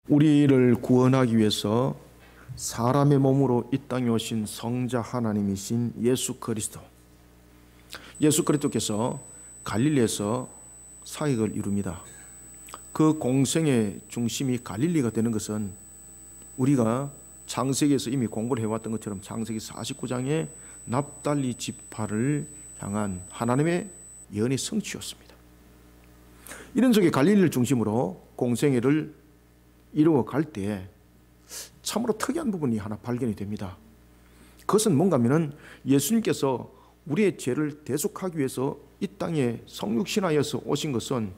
우리를 구원하기 위해서 사람의 몸으로 이 땅에 오신 성자 하나님이신 예수 그리스도. 예수 그리스도께서 갈릴리에서 사역을 이룹니다. 그 공생의 중심이 갈릴리가 되는 것은 우리가 창세기에서 이미 공부를 해왔던 것처럼 창세기 49장의 납달리 지파를 향한 하나님의 예언의 성취였습니다. 이런 속에 갈릴리를 중심으로 공생애를 이루어 갈 때에 참으로 특이한 부분이 하나 발견이 됩니다. 그것은 뭔가 하면은 예수님께서 우리의 죄를 대속하기 위해서 이 땅에 성육신하여서 오신 것은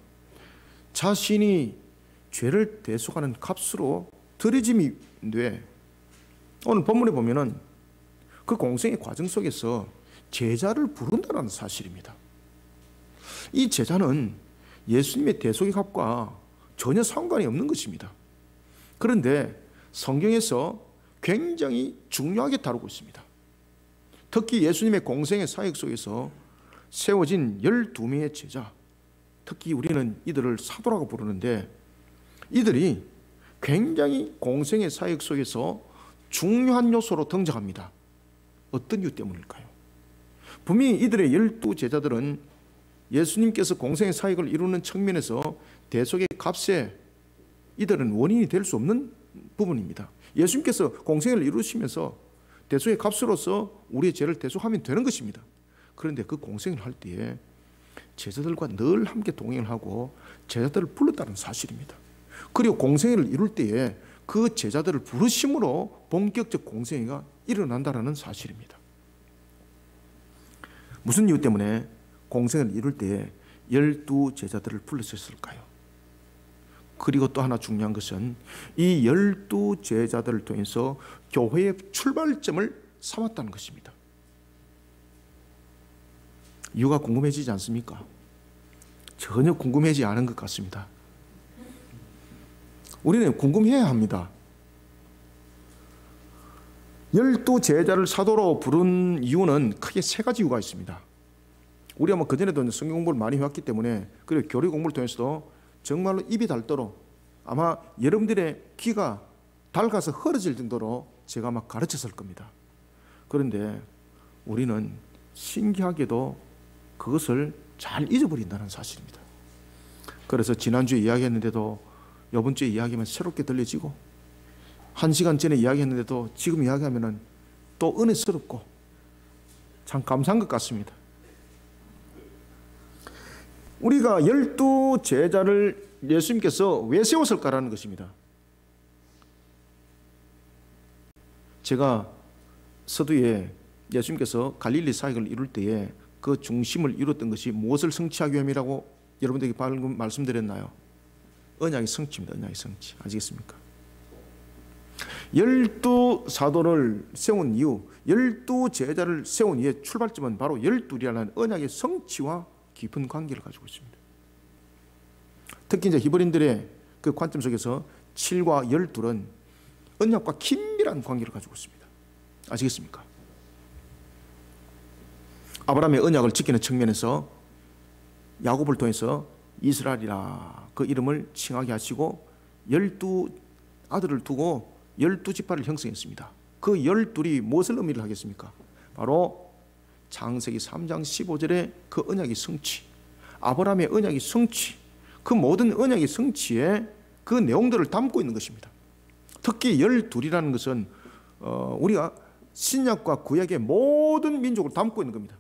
자신이 죄를 대속하는 값으로 드려짐인데, 오늘 본문에 보면은 그 공생의 과정 속에서 제자를 부른다는 사실입니다. 이 제자는 예수님의 대속의 값과 전혀 상관이 없는 것입니다. 그런데 성경에서 굉장히 중요하게 다루고 있습니다. 특히 예수님의 공생의 사역 속에서 세워진 12명의 제자, 특히 우리는 이들을 사도라고 부르는데, 이들이 굉장히 공생의 사역 속에서 중요한 요소로 등장합니다. 어떤 이유 때문일까요? 분명히 이들의 12제자들은 예수님께서 공생의 사역을 이루는 측면에서 대속의 값에 이들은 원인이 될 수 없는 부분입니다. 예수님께서 공생을 이루시면서 대속의 값으로서 우리의 죄를 대속하면 되는 것입니다. 그런데 그 공생을 할 때에 제자들과 늘 함께 동행을 하고 제자들을 불렀다는 사실입니다. 그리고 공생회를 이룰 때에 그 제자들을 부르심으로 본격적 공생회가 일어난다는 사실입니다. 무슨 이유 때문에 공생회를 이룰 때에 12제자들을 불렀을까요? 그리고 또 하나 중요한 것은 이 12제자들을 통해서 교회의 출발점을 삼았다는 것입니다. 이유가 궁금해지지 않습니까? 전혀 궁금해지지 않은 것 같습니다. 우리는 궁금해야 합니다. 12제자를 사도로 부른 이유는 크게 세 가지 이유가 있습니다. 우리가 뭐 그전에도 성경 공부를 많이 해왔기 때문에, 그리고 교리 공부를 통해서도 정말로 입이 닳도록, 아마 여러분들의 귀가 닳아서 흐려질 정도로 제가 막 가르쳤을 겁니다. 그런데 우리는 신기하게도 그것을 잘 잊어버린다는 사실입니다. 그래서 지난주에 이야기했는데도 이번 주에 이야기하면 새롭게 들려지고, 1시간 전에 이야기했는데도 지금 이야기하면 또 은혜스럽고 참 감사한 것 같습니다. 우리가 12제자를 예수님께서 왜 세웠을까라는 것입니다. 제가 서두에 예수님께서 갈릴리 사역을 이룰 때에 그 중심을 이뤘던 것이 무엇을 성취하기 위함이라고 여러분들에게 방금 말씀드렸나요? 언약의 성취입니다. 언약의 성취. 아시겠습니까? 12사도를 세운 이유, 12제자를 세운 이유의 출발점은 바로 12이라는 언약의 성취와 깊은 관계를 가지고 있습니다. 특히 이제 히브리인들의 그 관점 속에서 7과 12은 언약과 긴밀한 관계를 가지고 있습니다. 아시겠습니까? 아브라함의 언약을 지키는 측면에서 야곱을 통해서 이스라엘이라 그 이름을 칭하게 하시고 12아들을 두고 12지파를 형성했습니다. 그 12이 무엇을 의미를 하겠습니까? 바로 창세기 3장 15절의 그 언약의 성취, 아브라함의 언약의 성취, 그 모든 언약의 성취에 그 내용들을 담고 있는 것입니다. 특히 12이라는 것은 우리가 신약과 구약의 모든 민족을 담고 있는 겁니다.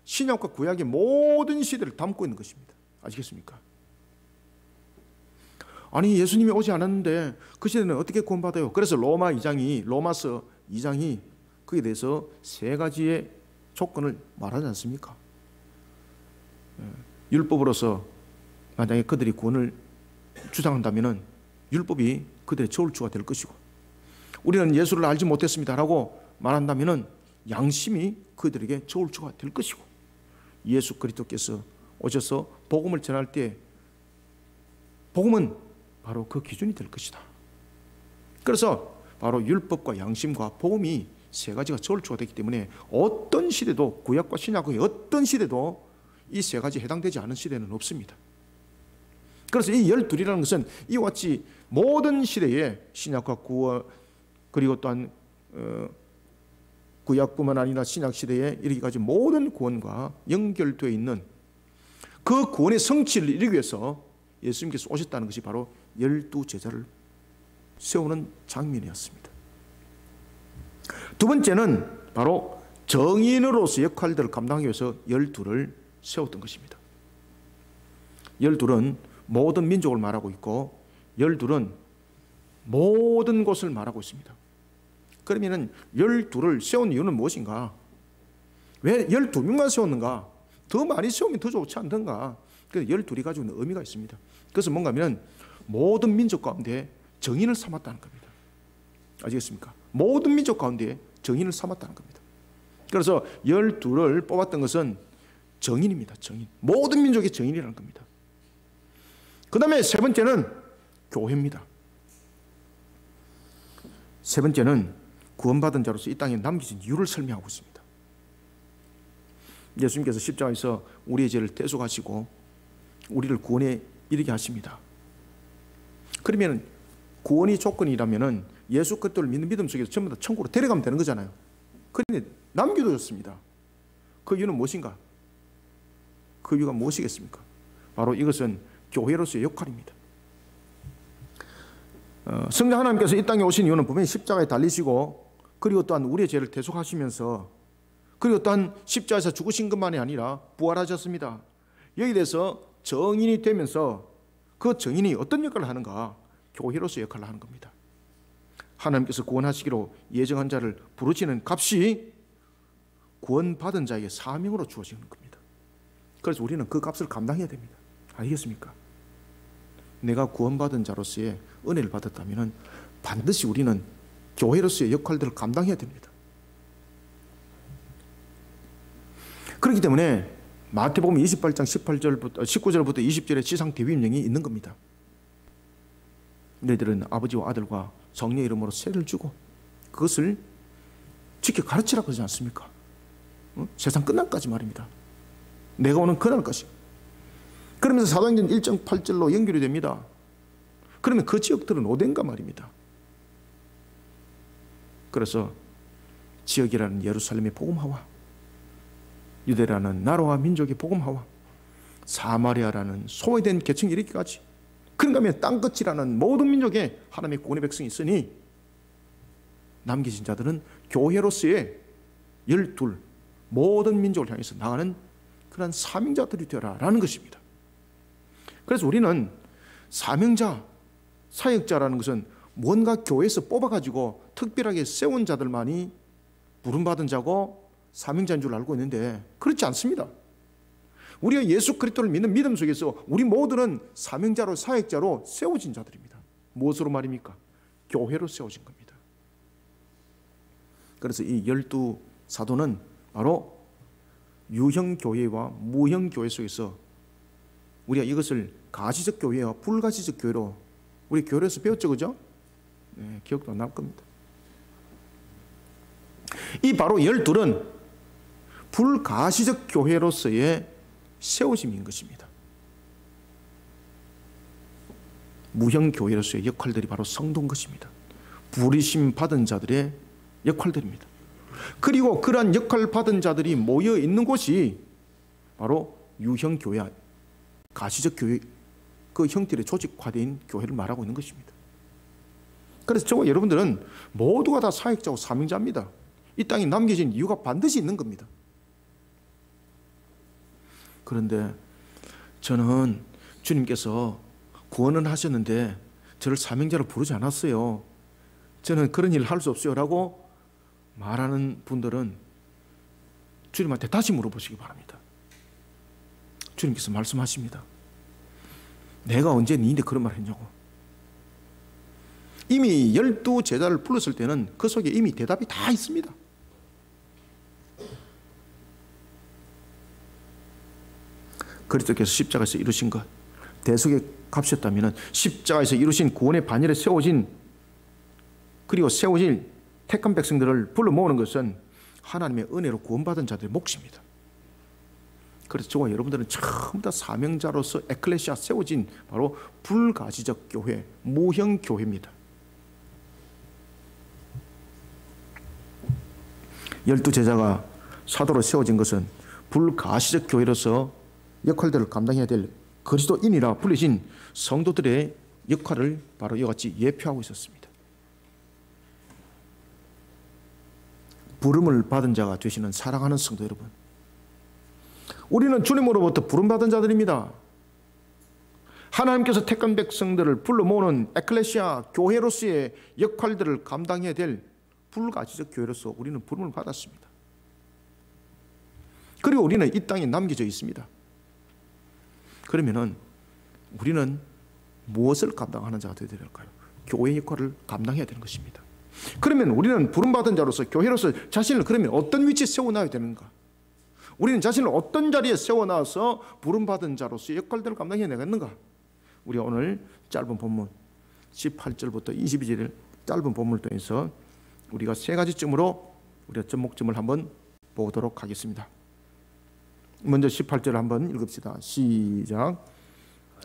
신약과 구약의 모든 시대를 담고 있는 것입니다. 아시겠습니까? 아니, 예수님이 오지 않았는데 그 시대는 어떻게 구원받아요? 그래서 로마서 2장이 그에 대해서 세 가지의 조건을 말하지 않습니까? 율법으로서 만약에 그들이 구원을 주장한다면 율법이 그들의 저울추가 될 것이고, 우리는 예수를 알지 못했습니다라고 말한다면 양심이 그들에게 저울추가 될 것이고, 예수 그리스도께서 오셔서 복음을 전할 때 복음은 바로 그 기준이 될 것이다. 그래서 바로 율법과 양심과 복음이 세 가지가 저울추가 되기 때문에 어떤 시대도, 구약과 신약의 어떤 시대도 이 세 가지에 해당되지 않은 시대는 없습니다. 그래서 이 12이라는 것은 이와 같이 모든 시대에 신약과 구원, 그리고 또한 구약뿐만 아니라 신약 시대에 이르기까지 모든 구원과 연결되어 있는 그 구원의 성취를 이루기 위해서 예수님께서 오셨다는 것이 바로 12제자를 세우는 장면이었습니다. 두 번째는 바로 정인으로서 역할들을 감당하기 위해서 12를 세웠던 것입니다. 12은 모든 민족을 말하고 있고 12은 모든 곳을 말하고 있습니다. 그러면 12를 세운 이유는 무엇인가? 왜 12명만 세웠는가? 더 많이 세우면 더 좋지 않던가? 그래서 12이 가지고 있는 의미가 있습니다. 그래서 뭔가 하면 모든 민족 가운데 정인을 삼았다는 겁니다. 아시겠습니까? 모든 민족 가운데 정인을 삼았다는 겁니다. 그래서 12를 뽑았던 것은 정인입니다. 정인. 모든 민족의 정인이라는 겁니다. 그 다음에 세 번째는 교회입니다. 세 번째는 구원받은 자로서 이 땅에 남기신 이유를 설명하고 있습니다. 예수님께서 십자가에서 우리의 죄를 대속하시고 우리를 구원에 이르게 하십니다. 그러면 구원이 조건이라면 예수 그리스도를 믿는 믿음 속에서 전부 다 천국으로 데려가면 되는 거잖아요. 그런데 남겨두셨습니다. 그 이유는 무엇인가? 그 이유가 무엇이겠습니까? 바로 이것은 교회로서의 역할입니다. 성자 하나님께서 이 땅에 오신 이유는 분명히 십자가에 달리시고 그리고 또한 우리의 죄를 대속하시면서 그리고 또한 십자가에서 죽으신 것만이 아니라 부활하셨습니다. 여기에 대해서 정인이 되면서 그 정인이 어떤 역할을 하는가? 교회로서의 역할을 하는 겁니다. 하나님께서 구원하시기로 예정한 자를 부르시는 값이 구원받은 자에게 사명으로 주어지는 겁니다. 그래서 우리는 그 값을 감당해야 됩니다. 알겠습니까? 내가 구원받은 자로서의 은혜를 받았다면 반드시 우리는 교회로서의 역할들을 감당해야 됩니다. 그렇기 때문에 마태복음 28장 19절부터 20절에 지상 대위임령이 있는 겁니다. 너희들은 아버지와 아들과 성령의 이름으로 세를 주고 그것을 지켜 가르치라고 하지 않습니까? 세상 끝날까지 말입니다. 내가 오는 그날까지. 그러면서 사도행전 1장 8절로 연결이 됩니다. 그러면 그 지역들은 어딘가 말입니다. 그래서 지역이라는 예루살렘의 복음화와 유대라는 나라와 민족의 복음화와 사마리아라는 소외된 계층이 이르기까지 그런가 하면 땅끝이라는 모든 민족의 하나님의 구원의 백성이 있으니 남겨진 자들은 교회로서의 12 모든 민족을 향해서 나가는 그런 사명자들이 되어라라는 것입니다. 그래서 우리는 사명자, 사역자라는 것은 뭔가 교회에서 뽑아가지고 특별하게 세운 자들만이 부름받은 자고 사명자인 줄 알고 있는데 그렇지 않습니다. 우리가 예수 그리스도를 믿는 믿음 속에서 우리 모두는 사명자로 사역자로 세워진 자들입니다. 무엇으로 말입니까? 교회로 세워진 겁니다. 그래서 이 12 사도는 바로 유형 교회와 무형 교회 속에서 우리가 이것을 가시적 교회와 불가시적 교회로 우리 교회에서 배웠죠, 그죠? 네, 기억도 안 날 겁니다. 이 바로 12은 불가시적 교회로서의 세워짐인 것입니다. 무형 교회로서의 역할들이 바로 성도인 것입니다. 부르심 받은 자들의 역할들입니다. 그리고 그러한 역할 받은 자들이 모여 있는 곳이 바로 유형 교회, 가시적 교회 그 형태의 조직화된 교회를 말하고 있는 것입니다. 그래서 저와 여러분들은 모두가 다 사역자고 사명자입니다. 이 땅에 남겨진 이유가 반드시 있는 겁니다. 그런데 저는 주님께서 구원은 하셨는데 저를 사명자로 부르지 않았어요. 저는 그런 일을 할 수 없어요 라고 말하는 분들은 주님한테 다시 물어보시기 바랍니다. 주님께서 말씀하십니다. 내가 언제 너희한테 그런 말 했냐고. 이미 12제자를 불렀을 때는 그 속에 이미 대답이 다 있습니다. 그리스도께서 십자가에서 이루신 것, 대속의 값이었다면 십자가에서 이루신 구원의 반열에 세워진 그리고 세워질 택한 백성들을 불러 모으는 것은 하나님의 은혜로 구원받은 자들의 몫입니다. 그래서 저와 여러분들은 처음 다 사명자로서 에클레시아 세워진 바로 불가지적 교회, 모형 교회입니다. 12제자가 사도로 세워진 것은 불가시적 교회로서 역할들을 감당해야 될 그리스도인이라 불리신 성도들의 역할을 바로 이와 같이 예표하고 있었습니다. 부름을 받은 자가 되시는 사랑하는 성도 여러분, 우리는 주님으로부터 부름받은 자들입니다. 하나님께서 택한 백성들을 불러 모으는 에클레시아 교회로서의 역할들을 감당해야 될 불가지적 교회로서 우리는 부름을 받았습니다. 그리고 우리는 이 땅에 남겨져 있습니다. 그러면은 우리는 무엇을 감당하는 자가 되어야 될까요? 교회 역할을 감당해야 되는 것입니다. 그러면 우리는 부름받은 자로서 교회로서 자신을 그러면 어떤 위치에 세워놔야 되는가? 우리는 자신을 어떤 자리에 세워놔서 부름받은 자로서 역할들을 감당해야 되겠는가? 우리 오늘 짧은 본문 18절부터 22절 짧은 본문을 통해서 우리가 세 가지 점으로 우리가 접목점을 한번 보도록 하겠습니다. 먼저 18절 한번 읽읍시다. 시작.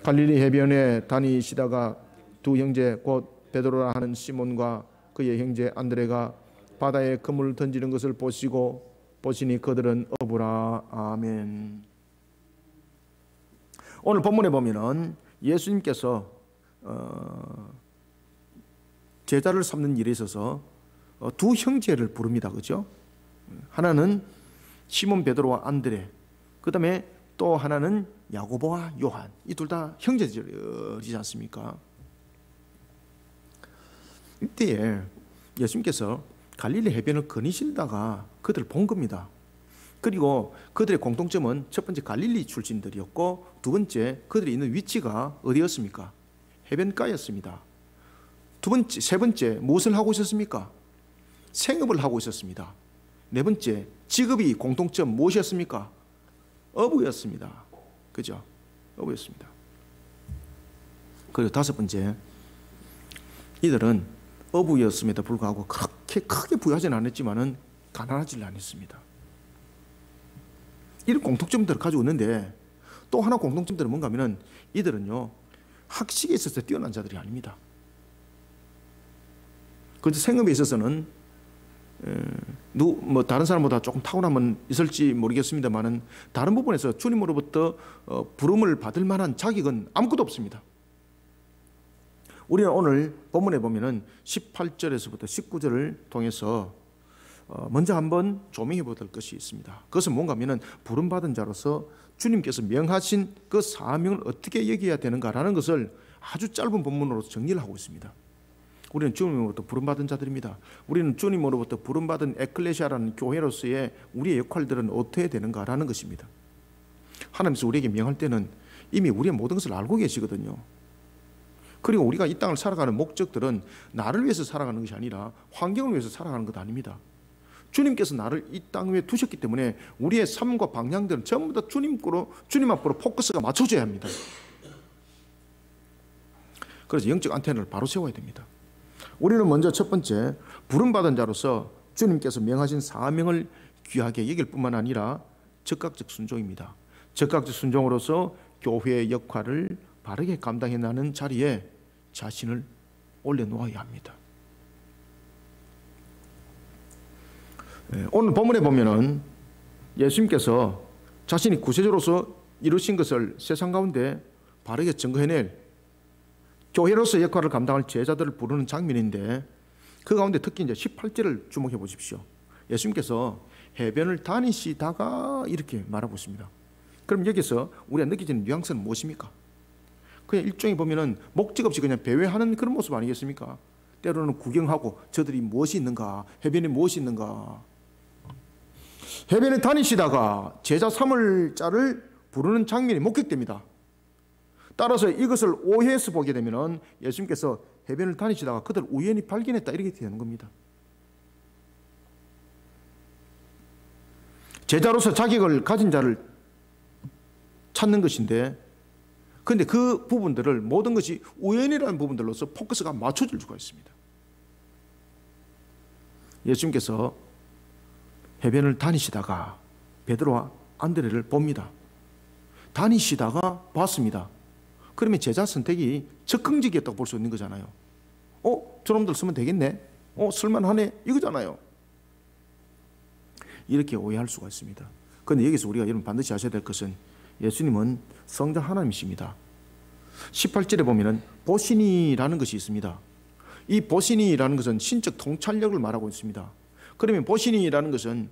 갈릴리 해변에 다니시다가 두 형제 곧 베드로라 하는 시몬과 그의 형제 안드레가 바다에 그물을 던지는 것을 보시니 그들은 어부라. 아멘. 오늘 본문에 보면은 예수님께서 제자를 삼는 일에 있어서 두 형제를 부릅니다. 그죠? 하나는 시몬 베드로와 안드레, 그 다음에 또 하나는 야고보와 요한. 이 둘 다 형제들이지 않습니까? 이때에 예수님께서 갈릴리 해변을 거니시다가 그들을 본 겁니다. 그리고 그들의 공통점은 첫 번째 갈릴리 출신들이었고, 두 번째 그들이 있는 위치가 어디였습니까? 해변가였습니다. 세 번째 무엇을 하고 있었습니까? 생업을 하고 있었습니다. 네 번째 직업이 공통점 무엇이었습니까? 어부였습니다. 그죠? 어부였습니다. 그리고 다섯 번째, 이들은 어부였음에도 불구하고 그렇게 크게 부유하지는 않았지만은 가난하지는 않았습니다. 이런 공통점들을 가지고 있는데, 또 하나 공통점들은 뭔가 하면은 이들은요 학식에 있어서 뛰어난 자들이 아닙니다. 그런데 생업에 있어서는 다른 사람보다 조금 타고남은 있을지 모르겠습니다만은 다른 부분에서 주님으로부터 부름을 받을 만한 자격은 아무것도 없습니다. 우리는 오늘 본문에 보면은 18절에서부터 19절을 통해서 먼저 한번 조명해 보도록 것이 있습니다. 그것은 뭔가 하면은 부름받은 자로서 주님께서 명하신 그 사명을 어떻게 여겨야 되는가라는 것을 아주 짧은 본문으로 정리를 하고 있습니다. 우리는 주님으로부터 부름받은 자들입니다. 우리는 주님으로부터 부름받은 에클레시아라는 교회로서의 우리의 역할들은 어떻게 되는가라는 것입니다. 하나님께서 우리에게 명할 때는 이미 우리의 모든 것을 알고 계시거든요. 그리고 우리가 이 땅을 살아가는 목적들은 나를 위해서 살아가는 것이 아니라 환경을 위해서 살아가는 것 아닙니다. 주님께서 나를 이 땅 위에 두셨기 때문에 우리의 삶과 방향들은 전부 다 주님 앞으로 포커스가 맞춰져야 합니다. 그래서 영적 안테나를 바로 세워야 됩니다. 우리는 먼저 첫 번째, 부름받은 자로서 주님께서 명하신 사명을 귀하게 여길 뿐만 아니라 적극적 순종입니다. 적극적 순종으로서 교회의 역할을 바르게 감당해 나가는 자리에 자신을 올려놓아야 합니다. 오늘 본문에 보면은 예수님께서 자신이 구세주로서 이루신 것을 세상 가운데 바르게 증거해낼 교회로서 역할을 감당할 제자들을 부르는 장면인데, 그 가운데 특히 이제 18절을 주목해 보십시오. 예수님께서 해변을 다니시다가 이렇게 말하고 있습니다. 그럼 여기서 우리가 느끼는 뉘앙스는 무엇입니까? 그냥 일종의 보면은 목적 없이 그냥 배회하는 그런 모습 아니겠습니까? 때로는 구경하고 저들이 무엇이 있는가, 해변에 무엇이 있는가. 해변에 다니시다가 제자 삼을 자를 부르는 장면이 목격됩니다. 따라서 이것을 오해해서 보게 되면 예수님께서 해변을 다니시다가 그들 우연히 발견했다 이렇게 되는 겁니다. 제자로서 자격을 가진 자를 찾는 것인데, 그런데 그 부분들을 모든 것이 우연이라는 부분들로서 포커스가 맞춰질 수가 있습니다. 예수님께서 해변을 다니시다가 베드로와 안드레를 봅니다. 다니시다가 봤습니다. 그러면 제자 선택이 적극적이었다고 볼 수 있는 거잖아요. 저놈들 쓰면 되겠네. 쓸만하네. 이거잖아요. 이렇게 오해할 수가 있습니다. 그런데 여기서 우리가 여러분 반드시 아셔야 될 것은 예수님은 성자 하나님이십니다. 18절에 보면은 보시니라는 것이 있습니다. 이 보시니라는 것은 신적 통찰력을 말하고 있습니다. 그러면 보시니라는 것은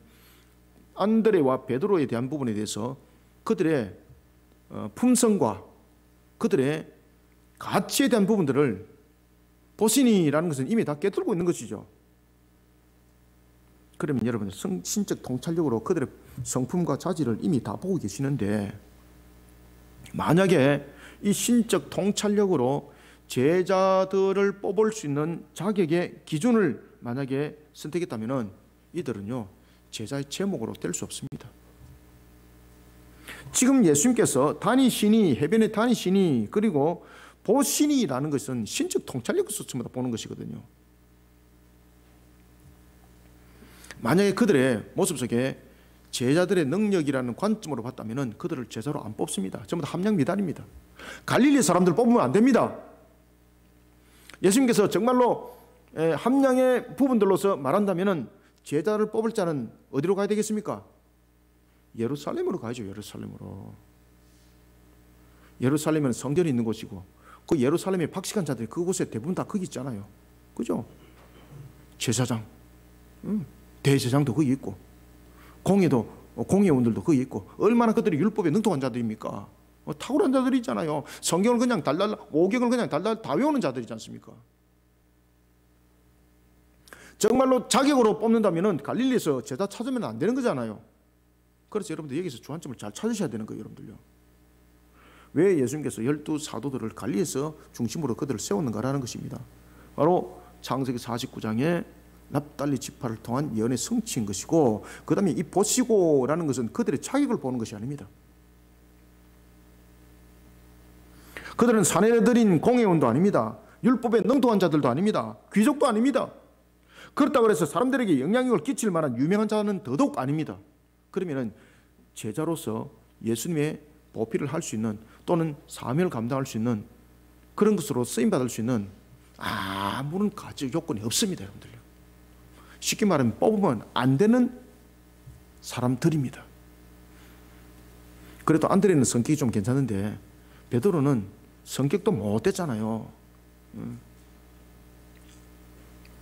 안드레와 베드로에 대한 부분에 대해서 그들의 품성과 그들의 가치에 대한 부분들을 보시니라는 것은 이미 다 깨뜨리고 있는 것이죠. 그러면 여러분 신적 통찰력으로 그들의 성품과 자질을 이미 다 보고 계시는데, 만약에 이 신적 통찰력으로 제자들을 뽑을 수 있는 자격의 기준을 만약에 선택했다면 이들은요 제자의 제목으로 될 수 없습니다. 지금 예수님께서 다니시니, 해변에 다니시니, 그리고 보시니라는 것은 신적 통찰력 수준마다 보는 것이거든요. 만약에 그들의 모습 속에 제자들의 능력이라는 관점으로 봤다면 그들을 제자로 안 뽑습니다. 전부 다 함량 미달입니다. 갈릴리 사람들 뽑으면 안 됩니다. 예수님께서 정말로 함량의 부분들로서 말한다면 제자를 뽑을 자는 어디로 가야 되겠습니까? 예루살렘으로 가야죠. 예루살렘은 성전이 있는 곳이고, 그 예루살렘에 박식한 자들이 그곳에 대부분 다 거기 있잖아요. 그죠? 제사장, 대제사장도 거기 있고, 공회원들도 거기 있고, 얼마나 그들이 율법에 능통한 자들입니까? 탁월한 자들이 있잖아요. 성경을 그냥 달달, 오경을 그냥 달달 다 외우는 자들이지 않습니까? 정말로 자격으로 뽑는다면 갈릴리에서 제자 찾으면 안 되는 거잖아요. 그래서 여러분들 여기서 주안점을 잘 찾으셔야 되는 거예요, 여러분들요. 왜 예수님께서 12사도들을 갈릴리에서 중심으로 그들을 세웠는가라는 것입니다. 바로 창세기 49장에 납달리 지파를 통한 예언의 성취인 것이고, 그 다음에 이 보시고라는 것은 그들의 자격을 보는 것이 아닙니다. 그들은 사내들인 공회원도 아닙니다. 율법에 능통한 자들도 아닙니다. 귀족도 아닙니다. 그렇다고 해서 사람들에게 영향력을 끼칠 만한 유명한 자는 더더욱 아닙니다. 그러면 제자로서 예수님의 보필을 할 수 있는, 또는 사명을 감당할 수 있는 그런 것으로 쓰임받을 수 있는 아무런 가치 요건이 없습니다, 여러분들요. 쉽게 말하면 뽑으면 안 되는 사람들입니다. 그래도 안드레는 성격이 좀 괜찮은데 베드로는 성격도 못됐잖아요.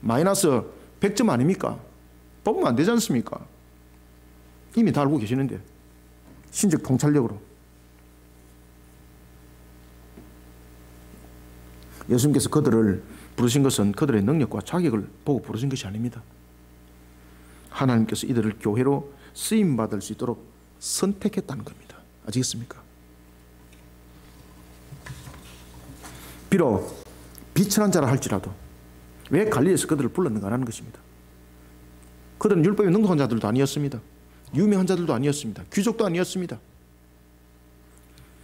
마이너스 100점 아닙니까? 뽑으면 안 되지 않습니까? 이미 다 알고 계시는데, 신적 통찰력으로. 예수님께서 그들을 부르신 것은 그들의 능력과 자격을 보고 부르신 것이 아닙니다. 하나님께서 이들을 교회로 쓰임받을 수 있도록 선택했다는 겁니다. 아시겠습니까? 비록 비천한 자라 할지라도 왜 갈릴리에서 그들을 불렀는가라는 것입니다. 그들은 율법에 능통한 자들도 아니었습니다. 유명한 자들도 아니었습니다. 귀족도 아니었습니다.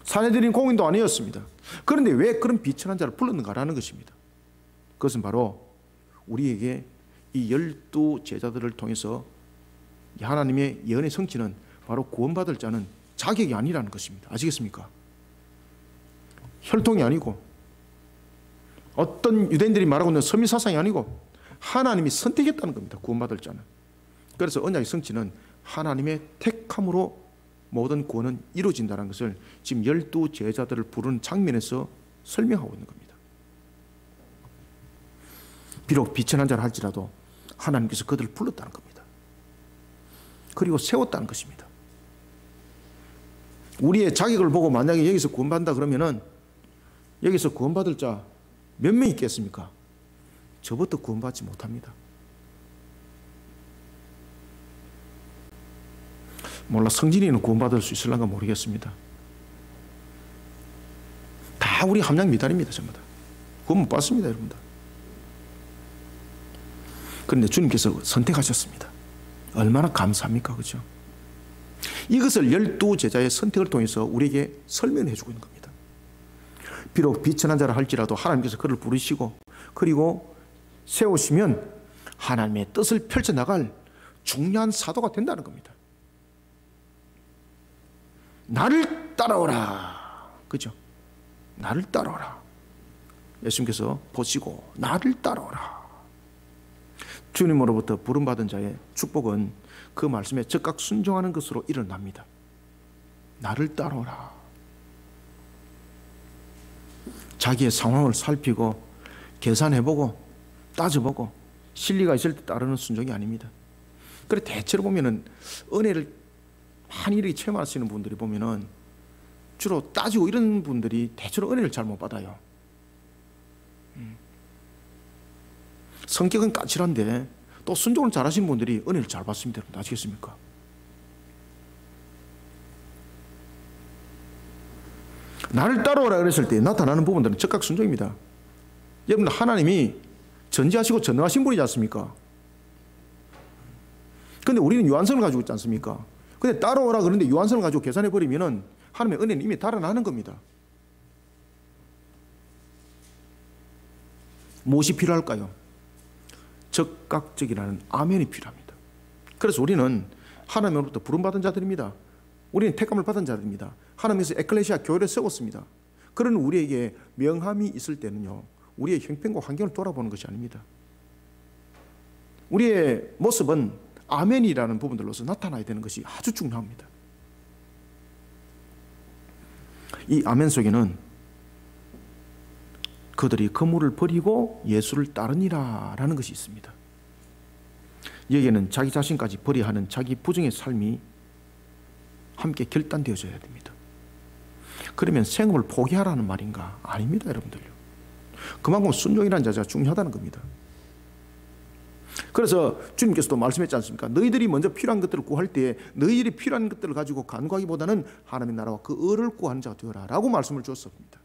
사내들인 공인도 아니었습니다. 그런데 왜 그런 비천한 자를 불렀는가라는 것입니다. 그것은 바로 우리에게 이 12 제자들을 통해서 하나님의 예언의 성취는 바로 구원받을 자는 자격이 아니라는 것입니다. 아시겠습니까? 혈통이 아니고 어떤 유대인들이 말하고 있는 선미사상이 아니고 하나님이 선택했다는 겁니다. 구원받을 자는. 그래서 언약의 성취는 하나님의 택함으로 모든 구원은 이루어진다는 것을 지금 12 제자들을 부르는 장면에서 설명하고 있는 겁니다. 비록 비천한 자라 할지라도 하나님께서 그들을 불렀다는 겁니다. 그리고 세웠다는 것입니다. 우리의 자격을 보고 만약에 여기서 구원받는다 그러면은 여기서 구원받을 자 몇 명 있겠습니까? 저부터 구원받지 못합니다. 몰라 성진이는 구원받을 수 있을런가 모르겠습니다. 다 우리 함량 미달입니다. 전부 다 구원 못 받습니다, 여러분들. 그런데 주님께서 선택하셨습니다. 얼마나 감사합니까? 그렇죠? 이것을 12 제자의 선택을 통해서 우리에게 설명해 주고 있는 겁니다. 비록 비천한 자라 할지라도 하나님께서 그를 부르시고 그리고 세우시면 하나님의 뜻을 펼쳐나갈 중요한 사도가 된다는 겁니다. 나를 따라오라. 그죠? 나를 따라오라. 예수님께서 보시고 나를 따라오라. 주님으로부터 부름받은 자의 축복은 그 말씀에 즉각 순종하는 것으로 일어납니다. 나를 따라오라. 자기의 상황을 살피고 계산해보고 따져보고 실리가 있을 때 따르는 순종이 아닙니다. 그래 대체로 보면은 은혜를 많이 이렇게 체험하시는 분들이 보면은 주로 따지고 이런 분들이 대체로 은혜를 잘 못 받아요. 성격은 까칠한데 또 순종을 잘 하시는 분들이 은혜를 잘 받습니다. 여러분 아시겠습니까? 나를 따라오라 그랬을 때 나타나는 부분들은 즉각 순종입니다. 여러분 하나님이 전지하시고 전능하신 분이지 않습니까? 근데 우리는 유한성을 가지고 있지 않습니까? 근데 따라오라 그러는데 유한성을 가지고 계산해 버리면은 하나님의 은혜는 이미 달아나는 겁니다. 무엇이 필요할까요? 적극적이라는 아멘이 필요합니다. 그래서 우리는 하나님으로부터 부름받은 자들입니다. 우리는 택감을 받은 자들입니다. 하나님께서 에클레시아 교회를 세웠습니다. 그런 우리에게 명함이 있을 때는요, 우리의 형편과 환경을 돌아보는 것이 아닙니다. 우리의 모습은 아멘이라는 부분들로서 나타나야 되는 것이 아주 중요합니다. 이 아멘 속에는 그들이 그물을 버리고 예수를 따르니라 라는 것이 있습니다. 여기에는 자기 자신까지 버려야 하는 자기 부정의 삶이 함께 결단되어져야 됩니다. 그러면 생업을 포기하라는 말인가? 아닙니다, 여러분들요. 그만큼 순종이라는 자세가 중요하다는 겁니다. 그래서 주님께서도 말씀했지 않습니까? 너희들이 먼저 필요한 것들을 구할 때 너희들이 필요한 것들을 가지고 간구하기보다는 하나님의 나라와 그 의를 구하는 자가 되어라 라고 말씀을 주었습니다.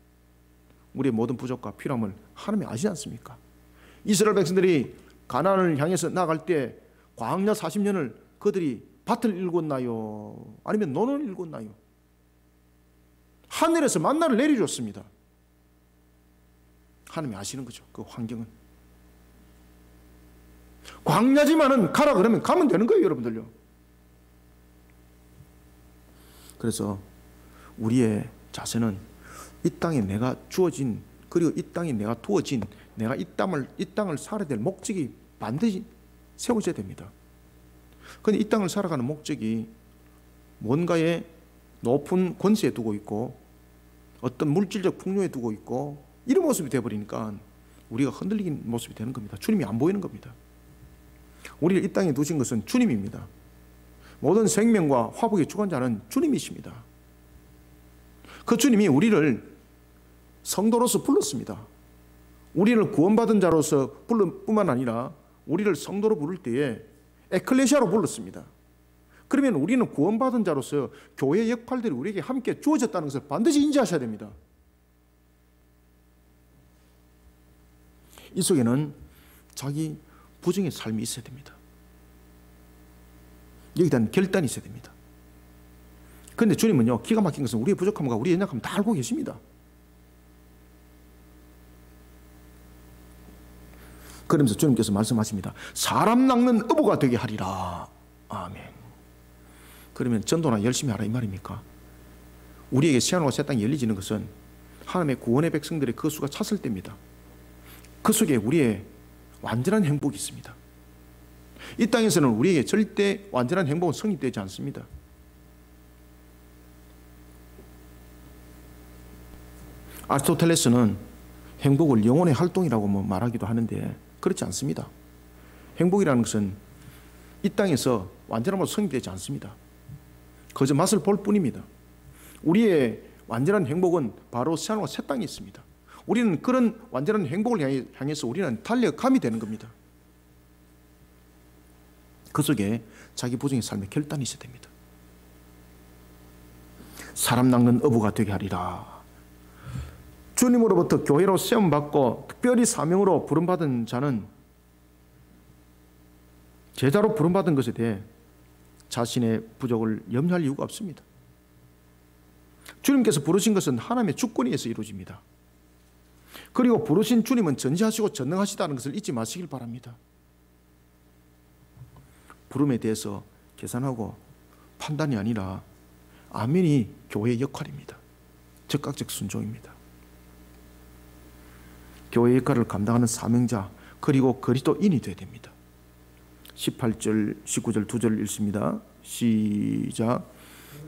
우리의 모든 부족과 필요함을 하나님이 아시지 않습니까? 이스라엘 백성들이 가나안을 향해서 나갈 때 광야 40년을 그들이 밭을 일궜나요? 아니면 논을 일궜나요? 하늘에서 만나를 내려줬습니다. 하나님이 아시는 거죠. 그 환경은. 광야지만은 가라 그러면 가면 되는 거예요, 여러분들요. 그래서 우리의 자세는 이 땅에 내가 주어진, 그리고 이 땅에 내가 두어진, 내가 이 땅을 살아야 될 목적이 반드시 세워져야 됩니다. 그런데 이 땅을 살아가는 목적이 뭔가의 높은 권세에 두고 있고 어떤 물질적 풍요에 두고 있고 이런 모습이 되어버리니까 우리가 흔들리는 모습이 되는 겁니다. 주님이 안 보이는 겁니다. 우리를 이 땅에 두신 것은 주님입니다. 모든 생명과 화복의 주관자는 주님이십니다. 그 주님이 우리를 성도로서 불렀습니다. 우리를 구원받은 자로서 부를 뿐만 아니라 우리를 성도로 부를 때에 에클레시아로 불렀습니다. 그러면 우리는 구원받은 자로서 교회의 역할들이 우리에게 함께 주어졌다는 것을 반드시 인지하셔야 됩니다. 이 속에는 자기 부정의 삶이 있어야 됩니다. 여기에 대한 결단이 있어야 됩니다. 그런데 주님은요, 기가 막힌 것은 우리의 부족함과 우리의 연약함을 다 알고 계십니다. 그러면서 주님께서 말씀하십니다. 사람 낚는 어부가 되게 하리라. 아멘. 그러면 전도나 열심히 하라 이 말입니까? 우리에게 새하늘과 새 땅이 열리지는 것은 하나님의 구원의 백성들의 그 수가 찼을 때입니다. 그 속에 우리의 완전한 행복이 있습니다. 이 땅에서는 우리에게 절대 완전한 행복은 성립되지 않습니다. 아리스토텔레스는 행복을 영혼의 활동이라고 말하기도 하는데 그렇지 않습니다. 행복이라는 것은 이 땅에서 완전함으로 성립되지 않습니다. 그저 맛을 볼 뿐입니다. 우리의 완전한 행복은 바로 새하늘과 새 땅에 있습니다. 우리는 그런 완전한 행복을 향해서 우리는 달려감이 되는 겁니다. 그 속에 자기 부정의 삶의 결단이 있어야 됩니다. 사람 낚는 어부가 되게 하리라. 주님으로부터 교회로 세움받고 특별히 사명으로 부름받은 자는 제자로 부름받은 것에 대해 자신의 부족을 염려할 이유가 없습니다. 주님께서 부르신 것은 하나님의 주권에 의해서 이루어집니다. 그리고 부르신 주님은 전지하시고 전능하시다는 것을 잊지 마시길 바랍니다. 부름에 대해서 계산하고 판단이 아니라 아멘이 교회의 역할입니다. 즉각적 순종입니다. 교회의 역할을 감당하는 사명자, 그리고 그리스도인이 되어야 됩니다. 18절, 19절 두 절 읽습니다. 시작.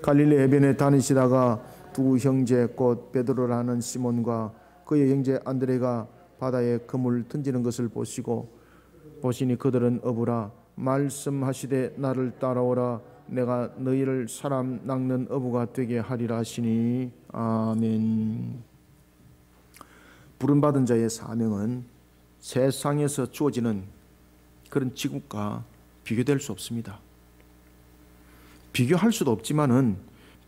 갈릴리 해변에 다니시다가 두 형제 곧 베드로라는 시몬과 그의 형제 안드레가 바다에 그물 던지는 것을 보시니 그들은 어부라 말씀하시되 나를 따라오라 내가 너희를 사람 낚는 어부가 되게 하리라 하시니 아멘. 부름받은 자의 사명은 세상에서 주어지는 그런 직업과 비교될 수 없습니다. 비교할 수도 없지만은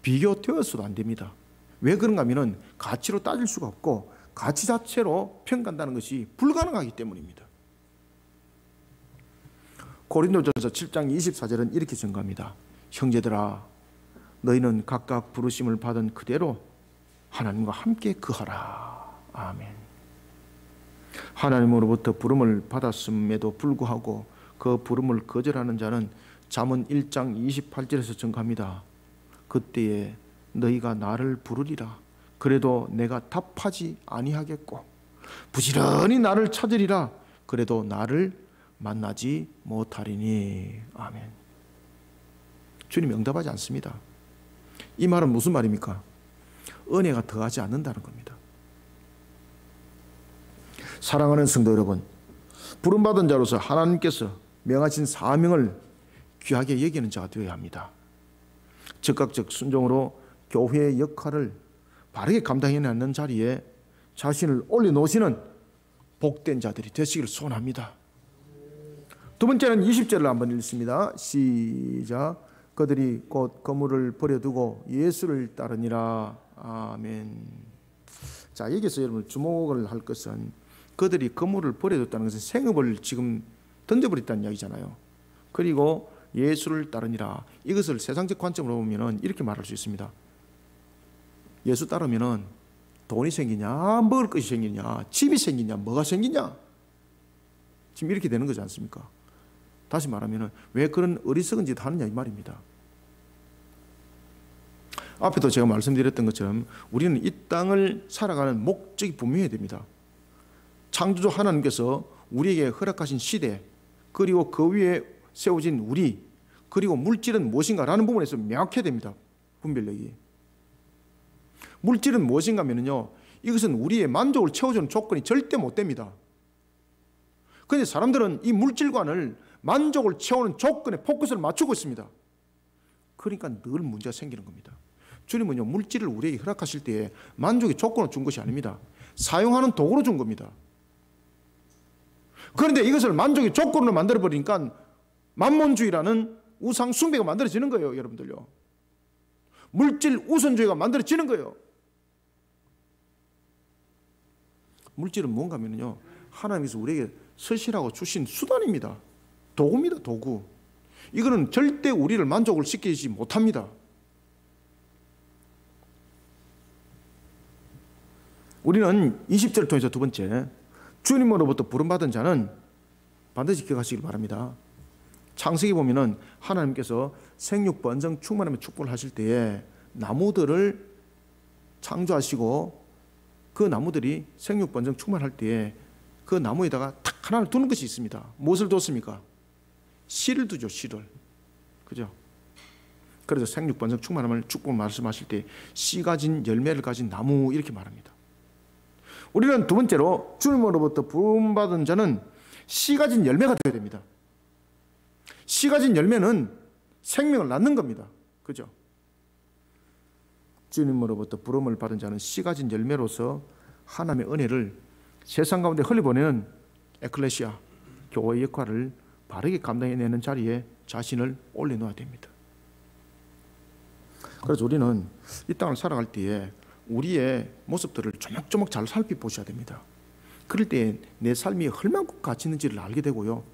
비교되어서도 안 됩니다. 왜 그런가 하면은 가치로 따질 수가 없고 가치 자체로 평가한다는 것이 불가능하기 때문입니다. 고린도전서 7장 24절은 이렇게 증거합니다. 형제들아 너희는 각각 부르심을 받은 그대로 하나님과 함께 거하라. 아멘. 하나님으로부터 부름을 받았음에도 불구하고 그 부름을 거절하는 자는 잠언 1장 28절에서 증거합니다. 그때에 너희가 나를 부르리라. 그래도 내가 답하지 아니하겠고 부지런히 나를 찾으리라. 그래도 나를 만나지 못하리니. 아멘. 주님 응답하지 않습니다. 이 말은 무슨 말입니까? 은혜가 더하지 않는다는 겁니다. 사랑하는 성도 여러분, 부름받은 자로서 하나님께서 명하신 사명을 귀하게 여기는 자가 되어야 합니다. 즉각적 순종으로 교회의 역할을 바르게 감당해내는 자리에 자신을 올려놓으시는 복된 자들이 되시기를 소원합니다. 두 번째는 20절을 한번 읽습니다. 시작. 그들이 곧 그물을 버려두고 예수를 따르니라. 아멘. 자, 여기서 여러분 주목을 할 것은 그들이 그물을 버려뒀다는 것은 생업을 지금 던져버렸다는 이야기잖아요. 그리고 예수를 따르니라. 이것을 세상적 관점으로 보면 이렇게 말할 수 있습니다. 예수 따르면 돈이 생기냐, 먹을 것이 생기냐, 집이 생기냐, 뭐가 생기냐, 지금 이렇게 되는 거지 않습니까? 다시 말하면 왜 그런 어리석은 짓 하느냐 이 말입니다. 앞에도 제가 말씀드렸던 것처럼 우리는 이 땅을 살아가는 목적이 분명해야 됩니다. 창조주 하나님께서 우리에게 허락하신 시대, 그리고 그 위에 세워진 우리, 그리고 물질은 무엇인가라는 부분에서 명확해야 됩니다. 분별력이. 물질은 무엇인가 하면요, 이것은 우리의 만족을 채워주는 조건이 절대 못 됩니다. 그런데 사람들은 이 물질관을 만족을 채우는 조건에 포커스를 맞추고 있습니다. 그러니까 늘 문제가 생기는 겁니다. 주님은요, 물질을 우리에게 허락하실 때에 만족의 조건을 준 것이 아닙니다. 사용하는 도구로 준 겁니다. 그런데 이것을 만족의 조건으로 만들어버리니까 만몬주의라는 우상 숭배가 만들어지는 거예요, 여러분들요. 물질 우선주의가 만들어지는 거예요. 물질은 뭔가 하면요, 하나님께서 우리에게 서시라고 주신 수단입니다. 도구입니다, 도구. 이거는 절대 우리를 만족을 시키지 못합니다. 우리는 20절을 통해서 두 번째, 주님으로부터 부름받은 자는 반드시 기억하시길 바랍니다. 창세기 보면은 하나님께서 생육 번성 충만하며 축복을 하실 때에 나무들을 창조하시고 그 나무들이 생육 번성 충만할 때에 그 나무에다가 탁 하나를 두는 것이 있습니다. 무엇을 뒀습니까? 씨를 두죠, 씨를. 그죠? 그래서 생육 번성 충만함을 축복을 말씀하실 때 씨 가진 열매를 가진 나무 이렇게 말합니다. 우리는 두 번째로 주님으로부터 부름받은 자는 씨 가진 열매가 되어야 됩니다. 씨 가진 열매는 생명을 낳는 겁니다. 그죠? 주님으로부터 부름을 받은 자는 씨 가진 열매로서 하나님의 은혜를 세상 가운데 흘려보내는 에클레시아, 교회의 역할을 바르게 감당해내는 자리에 자신을 올려놓아야 됩니다. 그래서 우리는 이 땅을 살아갈 때에 우리의 모습들을 조목조목 잘 살펴보셔야 됩니다. 그럴 때 내 삶이 얼마큼 가치 있는지를 알게 되고요.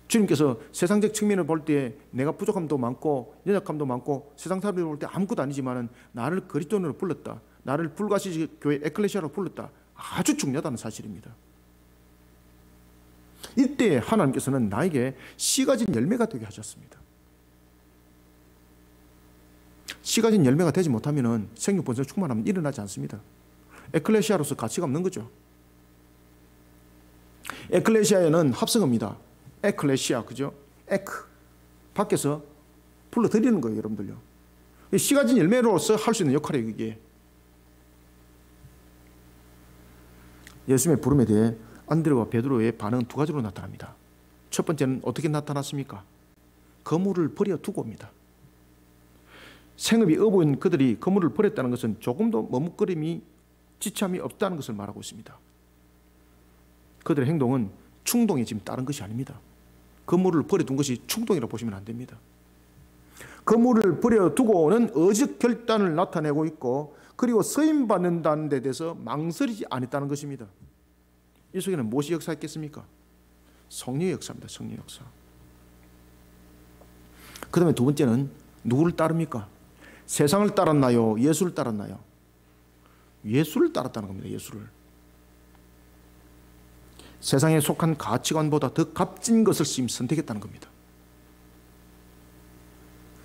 주님께서 세상적 측면을 볼 때 내가 부족함도 많고 연약함도 많고 세상 사람들이 볼 때 아무것도 아니지만 나를 그리스도인으로 불렀다, 나를 불가시 교회 에클레시아로 불렀다, 아주 중요하다는 사실입니다. 이때 하나님께서는 나에게 씨 가진 열매가 되게 하셨습니다. 씨 가진 열매가 되지 못하면 생명 본성 충만하면 일어나지 않습니다. 에클레시아로서 가치가 없는 거죠. 에클레시아에는 합성어입니다. 에클레시아, 그죠? 에크, 밖에서 불러들이는 거예요, 여러분들요. 씨 가진 열매로서 할 수 있는 역할이에요, 이게. 예수님의 부름에 대해 안드레와 베드로의 반응은 두 가지로 나타납니다. 첫 번째는 어떻게 나타났습니까? 거물을 버려두고입니다. 생업이 어부인 그들이 거물을 버렸다는 것은 조금도 머뭇거림이 지참이 없다는 것을 말하고 있습니다. 그들의 행동은 충동에 지금 따른 것이 아닙니다. 거물을 버려둔 것이 충동이라고 보시면 안 됩니다. 거물을 버려두고는 의적 결단을 나타내고 있고, 그리고 서임받는다는 데 대해서 망설이지 않았다는 것입니다. 이 속에는 무엇이 역사했겠습니까? 성령의 역사입니다. 성령의 역사. 그 다음에 두 번째는 누구를 따릅니까? 세상을 따랐나요? 예수를 따랐나요? 예수를 따랐다는 겁니다. 예수를. 세상에 속한 가치관보다 더 값진 것을 지금 선택했다는 겁니다.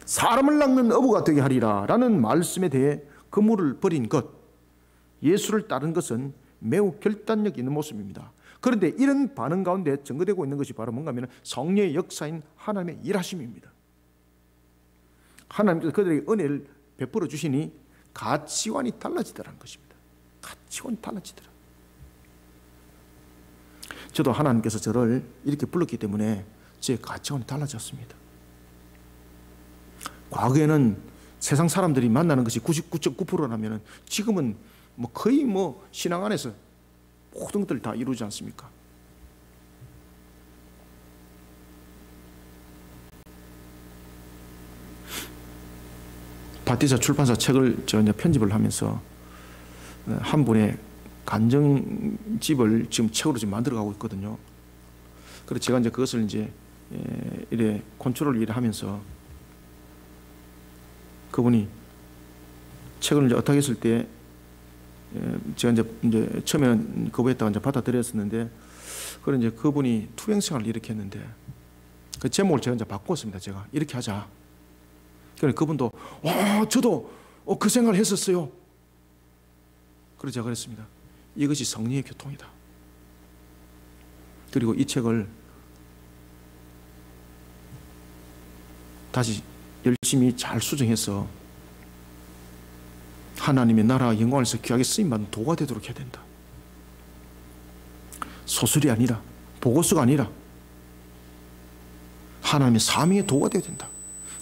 사람을 낚는 어부가 되게 하리라 라는 말씀에 대해 거물을 버린 것, 예수를 따른 것은 매우 결단력 있는 모습입니다. 그런데 이런 반응 가운데 증거되고 있는 것이 바로 뭔가 하면 성령의 역사인 하나님의 일하심입니다. 하나님께서 그들에게 은혜를 베풀어 주시니 가치관이 달라지더라는 것입니다. 가치관이 달라지더라. 저도 하나님께서 저를 이렇게 불렀기 때문에 제 가치관이 달라졌습니다. 과거에는 세상 사람들이 만나는 것이 99.9%라면 지금은 거의 신앙 안에서 모든 것들을 다 이루지 않습니까? 바티자 출판사 책을 제가 편집을 하면서 한 분의 간정집을 지금 책으로 지금 만들어가고 있거든요. 그래서 제가 그것을 이래 컨트롤 일을 하면서 그분이 책을 어떻게 했을 때 제가 처음에는 거부했다가 받아들였었는데, 그래 그분이 투병생활을 이렇게 했는데 그 제목을 제가 바꿨습니다. 제가 이렇게 하자. 그래 그분도 저도 그 생각을 했었어요. 그래서 제가 그랬습니다. 이것이 성령의 교통이다. 그리고 이 책을 다시 열심히 잘 수정해서 하나님의 나라 영광에서 귀하게 쓰임받는 도가 되도록 해야 된다. 소설이 아니라, 보고서가 아니라 하나님의 사명의 도가 되어야 된다.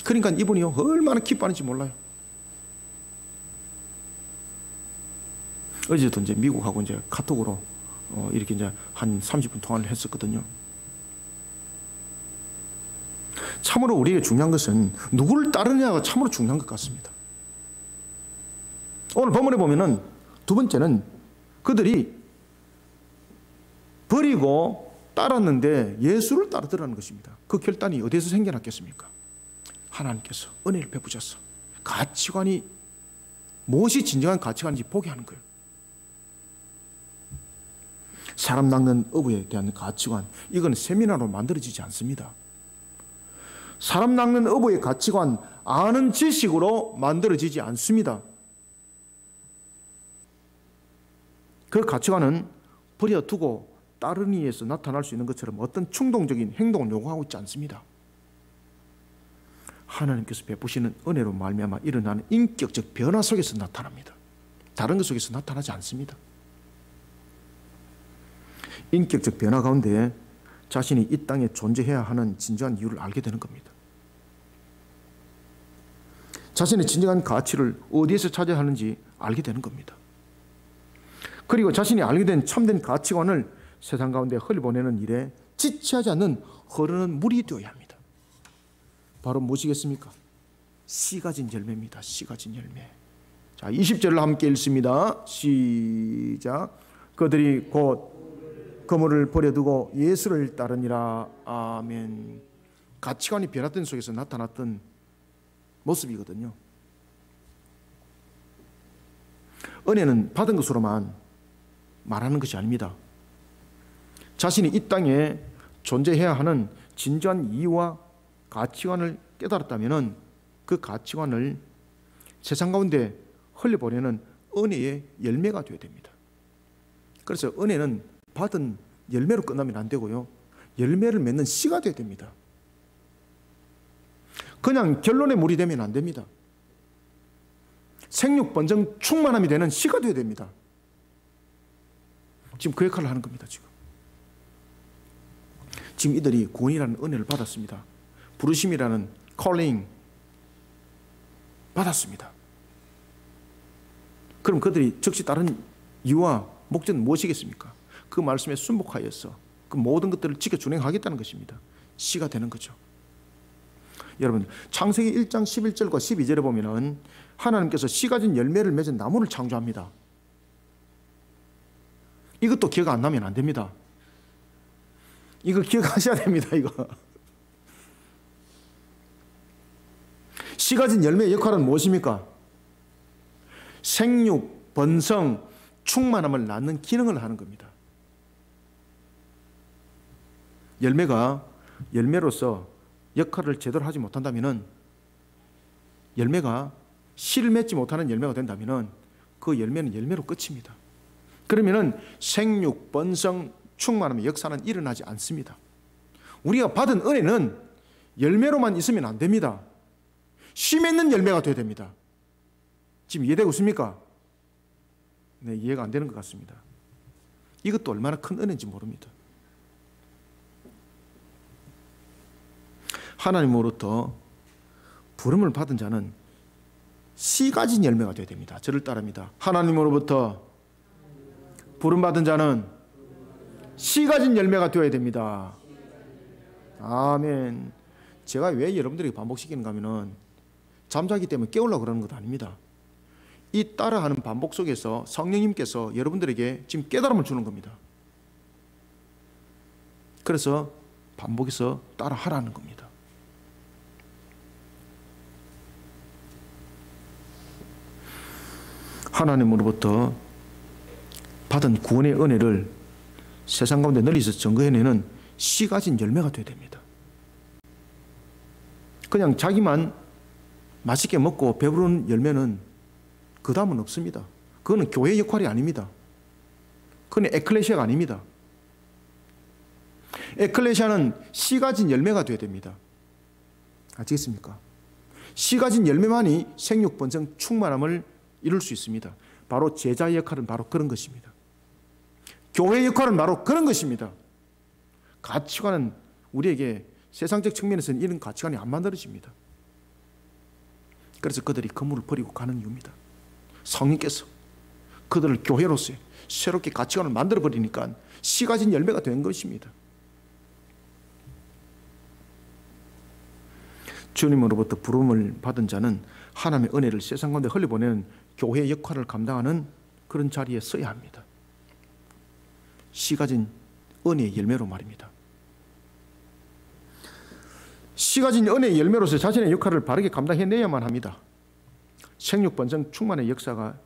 그러니까 이분이 얼마나 기뻐하는지 몰라요. 어제도 미국하고 카톡으로 이렇게 한 30분 통화를 했었거든요. 참으로 우리에게 중요한 것은 누구를 따르냐가 참으로 중요한 것 같습니다. 오늘 본문에 보면은 두 번째는 그들이 버리고 따랐는데 예수를 따르더라는 것입니다. 그 결단이 어디서 생겨났겠습니까? 하나님께서 은혜를 베푸셔서 가치관이 무엇이 진정한 가치관인지 보게 하는 거예요. 사람 낚는 어부에 대한 가치관, 이건 세미나로 만들어지지 않습니다. 사람 낚는 어부의 가치관, 아는 지식으로 만들어지지 않습니다. 그 가치관은 버려두고 다른 이에서 나타날 수 있는 것처럼 어떤 충동적인 행동을 요구하고 있지 않습니다. 하나님께서 베푸시는 은혜로 말미암아 일어나는 인격적 변화 속에서 나타납니다. 다른 것 속에서 나타나지 않습니다. 인격적 변화 가운데 자신이 이 땅에 존재해야 하는 진정한 이유를 알게 되는 겁니다. 자신의 진정한 가치를 어디에서 찾아야 하는지 알게 되는 겁니다. 그리고 자신이 알게 된 참된 가치관을 세상 가운데 흘려보내는 일에 지체하지 않는 흐르는 물이 되어야 합니다. 바로 무엇이겠습니까? 씨 가진 열매입니다. 씨 가진 열매. 자, 20절을 함께 읽습니다. 시작. 그들이 곧 거물을 버려두고 예수를 따르니라. 아멘. 가치관이 변화된 속에서 나타났던 모습이거든요. 은혜는 받은 것으로만 말하는 것이 아닙니다. 자신이 이 땅에 존재해야 하는 진정한 이유와 가치관을 깨달았다면 그 가치관을 세상 가운데 흘려보내는 은혜의 열매가 되어야 됩니다. 그래서 은혜는 받은 열매로 끝나면 안 되고요, 열매를 맺는 씨가 되어야 됩니다. 그냥 결론의 물이 되면 안 됩니다. 생육 번성 충만함이 되는 씨가 되어야 됩니다. 지금 그 역할을 하는 겁니다. 지금 이들이 구원이라는 은혜를 받았습니다. 부르심이라는 calling 받았습니다. 그럼 그들이 즉시 다른 이유와 목적은 무엇이겠습니까? 그 말씀에 순복하여서 그 모든 것들을 지켜 준행하겠다는 것입니다. 씨가 되는 거죠. 여러분, 창세기 1장 11절과 12절에 보면은 하나님께서 씨 가진 열매를 맺은 나무를 창조합니다. 이것도 기억 안 나면 안 됩니다. 이거 기억하셔야 됩니다. 이거 씨 가진 열매의 역할은 무엇입니까? 생육, 번성, 충만함을 낳는 기능을 하는 겁니다. 열매가 열매로서 역할을 제대로 하지 못한다면, 열매가 씨를 맺지 못하는 열매가 된다면 그 열매는 열매로 끝입니다. 그러면 생육, 번성, 충만함의 역사는 일어나지 않습니다. 우리가 받은 은혜는 열매로만 있으면 안 됩니다. 씨 맺는 열매가 되어야 됩니다. 지금 이해되고 있습니까? 네, 이해가 안 되는 것 같습니다. 이것도 얼마나 큰 은혜인지 모릅니다. 하나님으로부터 부름을 받은 자는 씨 가진 열매가 되어야 됩니다. 저를 따릅니다. 하나님으로부터 부름받은 자는 씨 가진 열매가 되어야 됩니다. 아멘. 제가 왜 여러분들에게 반복시키는가 하면은 잠자기 때문에 깨우려고 그러는 것도 아닙니다. 이 따라하는 반복 속에서 성령님께서 여러분들에게 지금 깨달음을 주는 겁니다. 그래서 반복해서 따라하라는 겁니다. 하나님으로부터 받은 구원의 은혜를 세상 가운데 널리서 증거해내는 씨 가진 열매가 되어야 됩니다. 그냥 자기만 맛있게 먹고 배부른 열매는 그 다음은 없습니다. 그거는 교회의 역할이 아닙니다. 그건 에클레시아가 아닙니다. 에클레시아는 씨 가진 열매가 되어야 됩니다. 아시겠습니까? 씨 가진 열매만이 생육, 번성, 충만함을 이룰 수 있습니다. 바로 제자의 역할은 바로 그런 것입니다. 교회의 역할은 바로 그런 것입니다. 가치관은 우리에게 세상적 측면에서는 이런 가치관이 안 만들어집니다. 그래서 그들이 건물을 버리고 가는 이유입니다. 성령께서 그들을 교회로서 새롭게 가치관을 만들어버리니까 씨 가진 열매가 된 것입니다. 주님으로부터 부름을 받은 자는 하나님의 은혜를 세상 가운데 흘려보내는 교회의 역할을 감당하는 그런 자리에 서야 합니다. 씨 가진 은혜의 열매로 말입니다. 씨 가진 은혜의 열매로서 자신의 역할을 바르게 감당해내야만 합니다. 생육, 번성, 충만의 역사가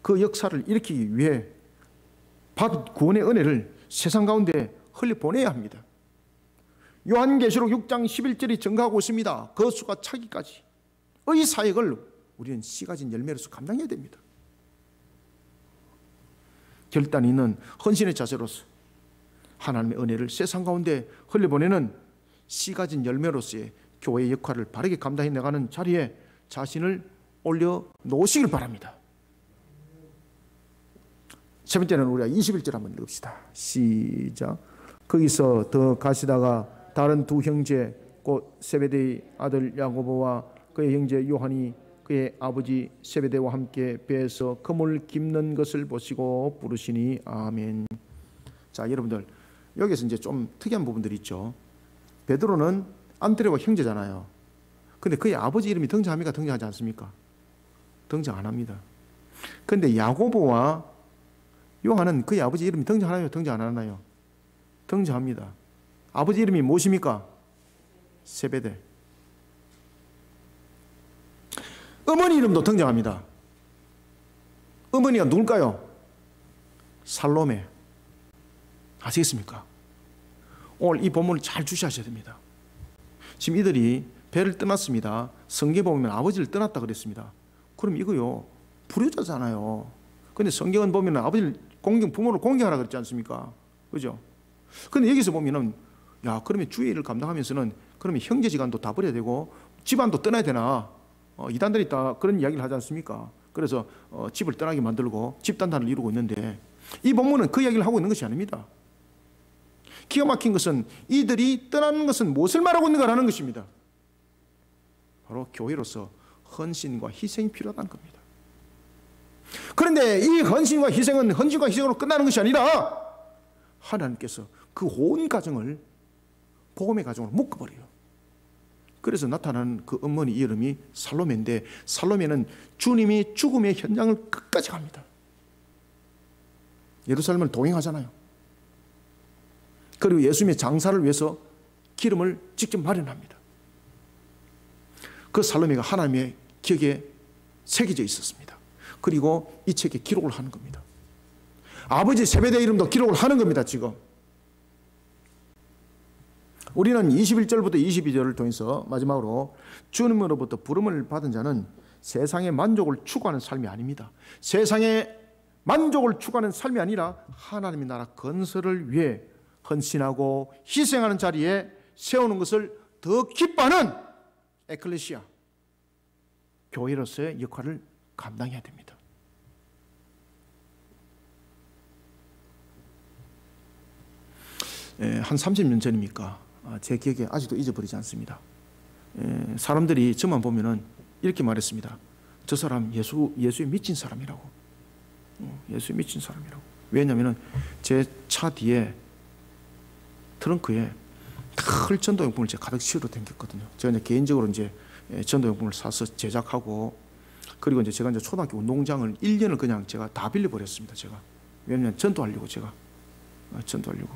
그 역사를 일으키기 위해 받은 구원의 은혜를 세상 가운데 흘려보내야 합니다. 요한계시록 6장 11절이 증거하고 있습니다. 그 수가 차기까지 의 사역을 우리는 씨 가진 열매로서 감당해야 됩니다. 결단 있는 헌신의 자세로서 하나님의 은혜를 세상 가운데 흘려보내는 씨 가진 열매로서의 교회의 역할을 바르게 감당해 나가는 자리에 자신을 올려놓으시길 바랍니다. 세 번째는 우리가 21절 한번 읽읍시다. 시작. 거기서 더 가시다가 다른 두 형제 곧 세베대의 아들 야고보와 그의 형제 요한이 그의 아버지 세베대와 함께 배에서 그물 깁는 것을 보시고 부르시니 아멘. 자, 여러분들 여기서 이제 좀 특이한 부분들이 있죠. 베드로는 안드레와 형제잖아요. 근데 그의 아버지 이름이 등장합니까? 등장하지 않습니까? 등장 안 합니다. 근데 야고보와 요한은 그의 아버지 이름이 등장하나요? 등장 안 하나요? 등장합니다. 아버지 이름이 무엇입니까? 세베대. 어머니 이름도 등장합니다. 어머니가 누굴까요? 살로메. 아시겠습니까? 오늘 이 본문을 잘 주시하셔야 됩니다. 지금 이들이 배를 떠났습니다. 성경에 보면 아버지를 떠났다 그랬습니다. 그럼 이거요, 불효자잖아요. 근데 성경은 보면 아버지를 부모를 공경하라 그랬지 않습니까? 그죠? 근데 여기서 보면은, 야, 그러면 주의 일을 감당하면서는 그러면 형제지간도 다 버려야 되고 집안도 떠나야 되나? 이단들이 다 그런 이야기를 하지 않습니까? 그래서 집을 떠나게 만들고 집단단을 이루고 있는데, 이 본문은 그 이야기를 하고 있는 것이 아닙니다. 기가 막힌 것은 이들이 떠나는 것은 무엇을 말하고 있는가라는 것입니다. 바로 교회로서 헌신과 희생이 필요하다는 겁니다. 그런데 이 헌신과 희생으로 끝나는 것이 아니라 하나님께서 그 온 가정을 복음의 가정으로 묶어버려요. 그래서 나타나는 그 어머니 이름이 살로메인데, 살로메는 주님이 죽음의 현장을 끝까지 갑니다. 예루살렘을 동행하잖아요. 그리고 예수님의 장사를 위해서 기름을 직접 마련합니다. 그 살로메가 하나님의 기억에 새겨져 있었습니다. 그리고 이 책에 기록을 하는 겁니다. 아버지 세베대 이름도 기록을 하는 겁니다. 지금 우리는 21절부터 22절을 통해서 마지막으로, 주님으로부터 부름을 받은 자는 세상의 만족을 추구하는 삶이 아닙니다. 세상의 만족을 추구하는 삶이 아니라 하나님의 나라 건설을 위해 헌신하고 희생하는 자리에 세우는 것을 더 기뻐하는 에클레시아, 교회로서의 역할을 감당해야 됩니다. 한 30년 전입니까? 제 기억에 아직도 잊어버리지 않습니다. 사람들이 저만 보면은 이렇게 말했습니다. 저 사람 예수에 미친 사람이라고. 예수에 미친 사람이라고. 왜냐하면 제 차 뒤에 트렁크에 큰 전도용품을 제가 가득 실어 댕겼거든요. 제가 이제 개인적으로 이제 전도용품을 사서 제작하고, 그리고 이제 제가 이제 초등학교 운동장을 1년을 그냥 제가 다 빌려버렸습니다. 제가. 왜냐하면 전도하려고, 제가 전도하려고.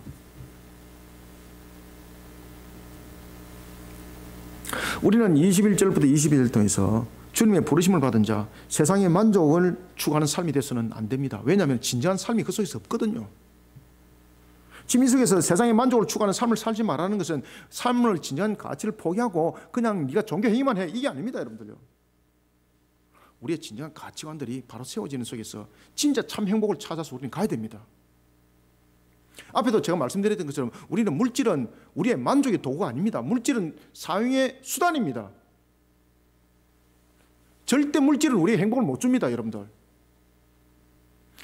우리는 21절부터 22절 통해서 주님의 부르심을 받은 자, 세상의 만족을 추구하는 삶이 돼서는 안 됩니다. 왜냐하면 진정한 삶이 그 속에서 없거든요. 지금 이 속에서 세상의 만족을 추구하는 삶을 살지 말라는 것은 삶을 진정한 가치를 포기하고 그냥 네가 종교 행위만 해, 이게 아닙니다. 여러분들요, 우리의 진정한 가치관들이 바로 세워지는 속에서 진짜 참 행복을 찾아서 우리는 가야 됩니다. 앞에도 제가 말씀드렸던 것처럼 우리는 물질은 우리의 만족의 도구가 아닙니다. 물질은 사용의 수단입니다. 절대 물질은 우리의 행복을 못 줍니다. 여러분들,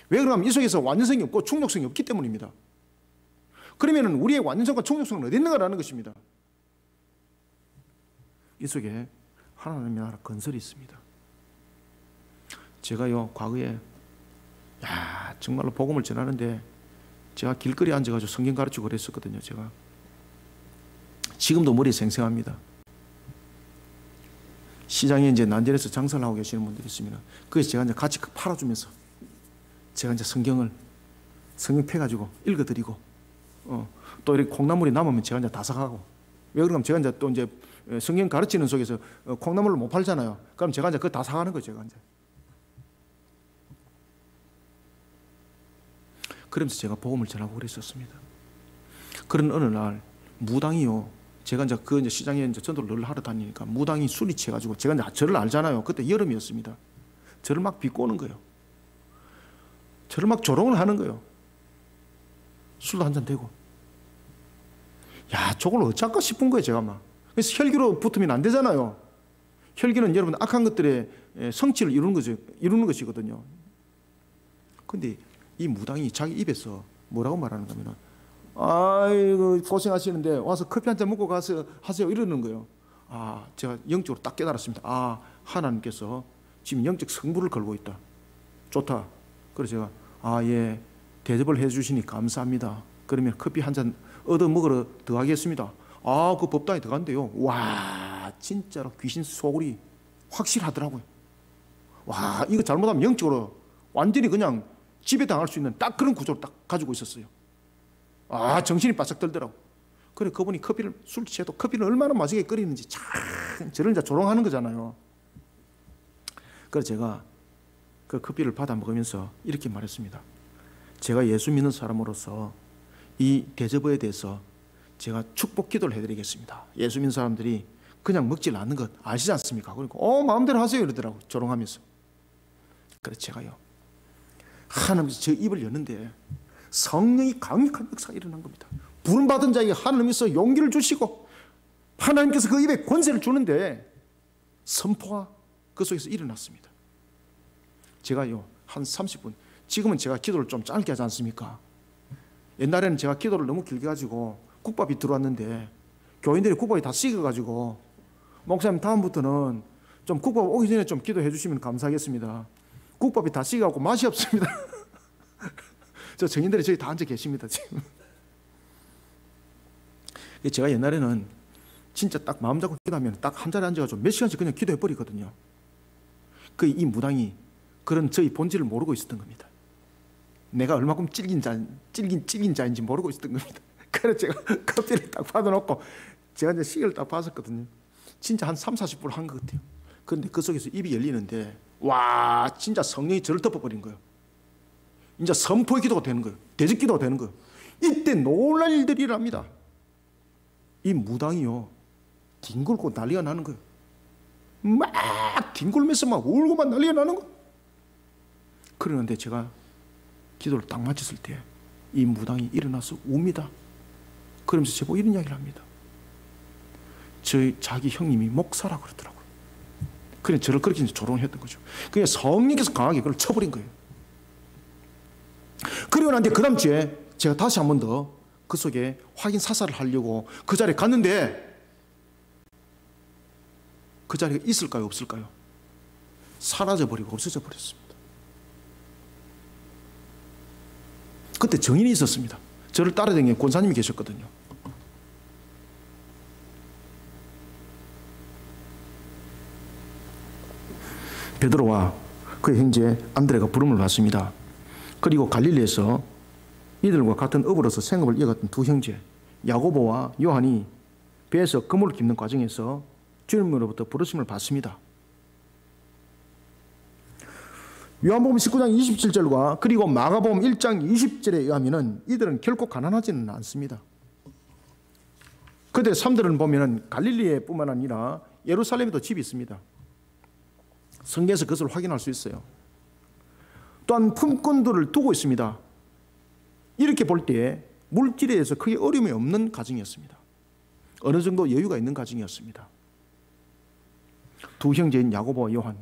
왜 그러냐면 이 속에서 완전성이 없고 충족성이 없기 때문입니다. 그러면 우리의 완전성과 충족성은 어디 있는가라는 것입니다. 이 속에 하나님의 나라 건설이 있습니다. 제가요, 과거에 정말로 복음을 전하는데 제가 길거리에 앉아가지고 성경 가르치고 그랬었거든요. 제가 지금도 머리에 생생합니다. 시장에 이제 난전에서 장사를 하고 계시는 분들이 있습니다. 그래서 제가 이제 같이 팔아주면서 제가 이제 성경 펴가지고 읽어드리고, 또 이렇게 콩나물이 남으면 제가 이제 다 사가고. 왜 그러냐면 제가 이제 또 이제 성경 가르치는 속에서 콩나물을 못 팔잖아요. 그럼 제가 이제 그거 다 사가는 거예요. 제가 이제. 그러면서 제가 복음을 전하고 그랬었습니다. 그런 어느 날 무당이요, 제가 이제 그 이제 시장에 이제 전도를 늘 하러 다니니까 무당이 술이 취해가지고, 제가 이제 저를 알잖아요. 그때 여름이었습니다. 저를 막 비꼬는 거예요. 저를 막 조롱을 하는 거예요. 술도 한잔 대고. 야, 저걸 어쩔까 싶은 거예요, 제가 막. 그래서 혈기로 붙으면 안 되잖아요. 혈기는 여러분 악한 것들의 성취를 이루는 것이거든요. 근데 이 무당이 자기 입에서 뭐라고 말하는가 하면, 아이고 고생하시는데 와서 커피 한잔 먹고 가서 하세요, 이러는 거예요. 제가 영적으로 딱 깨달았습니다. 하나님께서 지금 영적 성부를 걸고 있다. 좋다. 그래서 제가 예, 대접을 해주시니 감사합니다. 그러면 커피 한잔 얻어 먹으러 들어가겠습니다. 그 법당에 들어간대요. 와, 진짜로 귀신 소굴이 확실하더라고요. 와, 이거 잘못하면 영적으로 완전히 그냥 지배당할 수 있는 딱 그런 구조를 딱 가지고 있었어요. 정신이 바싹 들더라고. 그래, 그분이 술 취해도 커피를 얼마나 맛있게 끓이는지 참 저를 이제 조롱하는 거잖아요. 그래서 제가 그 커피를 받아 먹으면서 이렇게 말했습니다. 제가 예수 믿는 사람으로서 이 대접에 대해서 제가 축복 기도를 해드리겠습니다. 예수 믿는 사람들이 그냥 먹질 않는 것 아시지 않습니까? 그러니까 마음대로 하세요 이러더라고, 조롱하면서. 그래서 제가요, 하나님께서 제 입을 여는데 성령이 강력한 역사가 일어난 겁니다. 부름받은 자에게 하나님께서 용기를 주시고 하나님께서 그 입에 권세를 주는데 선포가 그 속에서 일어났습니다. 제가요, 한 30분, 지금은 제가 기도를 좀 짧게 하지 않습니까? 옛날에는 제가 기도를 너무 길게 가지고 국밥이 들어왔는데 교인들이 국밥이 다 식어가지고 목사님 다음부터는 좀 국밥 오기 전에 좀 기도해 주시면 감사하겠습니다. 국밥이 다 식어갖고 맛이 없습니다. 저 증인들이 저기 다 앉아 계십니다 지금. 제가 옛날에는 진짜 딱 마음 잡고 기도하면 딱 한 자리에 앉아가지고 몇 시간씩 그냥 기도해 버리거든요. 이 무당이 그런 저희 본질을 모르고 있었던 겁니다. 내가 얼마큼 찔긴 자인지 모르고 있었던 겁니다. 그래서 제가 커피를 딱 받아놓고 제가 이제 시계를 딱 봤었거든요. 진짜 한 30-40분 한 것 같아요. 그런데 그 속에서 입이 열리는데 와, 진짜 성령이 저를 덮어버린 거예요. 이제 선포의 기도가 되는 거예요. 대적 기도가 되는 거예요. 이때 놀랄 일들이 일어납니다. 이 무당이요, 뒹굴고 난리가 나는 거예요. 막 뒹굴면서 막 울고만 난리가 나는 거예요. 그러는데 제가 기도를 딱 마쳤을 때 이 무당이 일어나서 웁니다. 그러면서 제보고 이런 이야기를 합니다. 자기 형님이 목사라고 그러더라고요. 그래서 저를 그렇게 조롱했던 거죠. 그냥 성령께서 강하게 그걸 쳐버린 거예요. 그리고 난 뒤에 그 다음 주에 제가 다시 한 번 더 그 속에 확인 사살을 하려고 그 자리에 갔는데 그 자리가 있을까요, 없을까요? 사라져버리고 없어져 버렸습니다. 그때 정인이 있었습니다. 저를 따라다니는 권사님이 계셨거든요. 베드로와 그의 형제 안드레가 부름을 받습니다. 그리고 갈릴리에서 이들과 같은 업으로서 생업을 이어갔던 두 형제 야고보와 요한이 배에서 그물을 깁는 과정에서 주님으로부터 부르심을 받습니다. 요한복음 19장 27절과 그리고 마가복음 1장 20절에 의하면 이들은 결코 가난하지는 않습니다. 그때 사람들은 보면 갈릴리에 뿐만 아니라 예루살렘에도 집이 있습니다. 성경에서 그것을 확인할 수 있어요. 또한 품꾼들을 두고 있습니다. 이렇게 볼 때 물질에 대해서 크게 어려움이 없는 가정이었습니다. 어느 정도 여유가 있는 가정이었습니다. 두 형제인 야고보와 요한,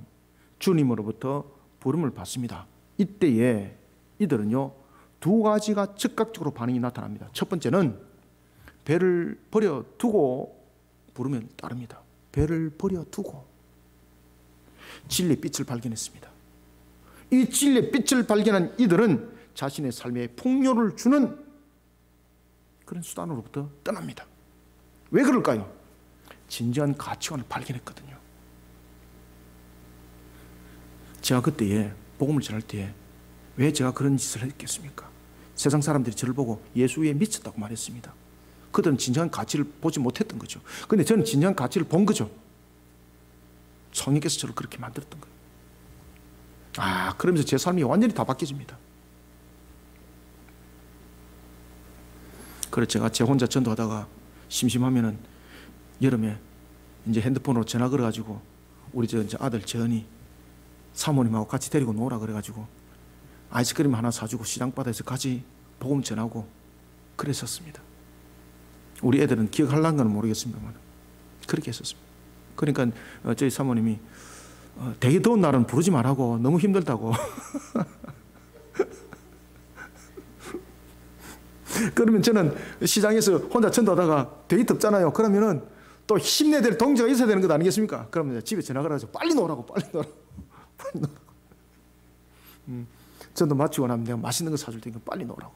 주님으로부터 부름을 받습니다. 이때에 이들은요, 두 가지가 즉각적으로 반응이 나타납니다. 첫 번째는 배를 버려두고 부르면 따릅니다. 배를 버려두고 진리의 빛을 발견했습니다. 이 진리의 빛을 발견한 이들은 자신의 삶에 풍요를 주는 그런 수단으로부터 떠납니다. 왜 그럴까요? 진정한 가치관을 발견했거든요. 제가 그때에 복음을 전할 때에 왜 제가 그런 짓을 했겠습니까? 세상 사람들이 저를 보고 예수에 미쳤다고 말했습니다. 그들은 진정한 가치를 보지 못했던 거죠. 그런데 저는 진정한 가치를 본 거죠. 성령께서 저를 그렇게 만들었던 거예요. 그러면서 제 삶이 완전히 다 바뀌어집니다. 그래서 제가 제 혼자 전도하다가 심심하면은 여름에 이제 핸드폰으로 전화 걸어가지고 우리 이제 아들 재현이 사모님하고 같이 데리고 놀아 그래가지고 아이스크림 하나 사주고 시장바다에서 같이 복음 전하고 그랬었습니다. 우리 애들은 기억하려는 건 모르겠습니다만 그렇게 했었습니다. 그러니까 저희 사모님이 되게 더운 날은 부르지 말라고 너무 힘들다고. 그러면 저는 시장에서 혼자 전도하다가 되게 덥잖아요. 그러면은 또 힘내야 될 동지가 있어야 되는 것 아니겠습니까? 그러면 집에 전화 걸어가지고 빨리 놀라고. 전도 마치고 나면 내가 맛있는 거 사줄 테니까 빨리 놀라고.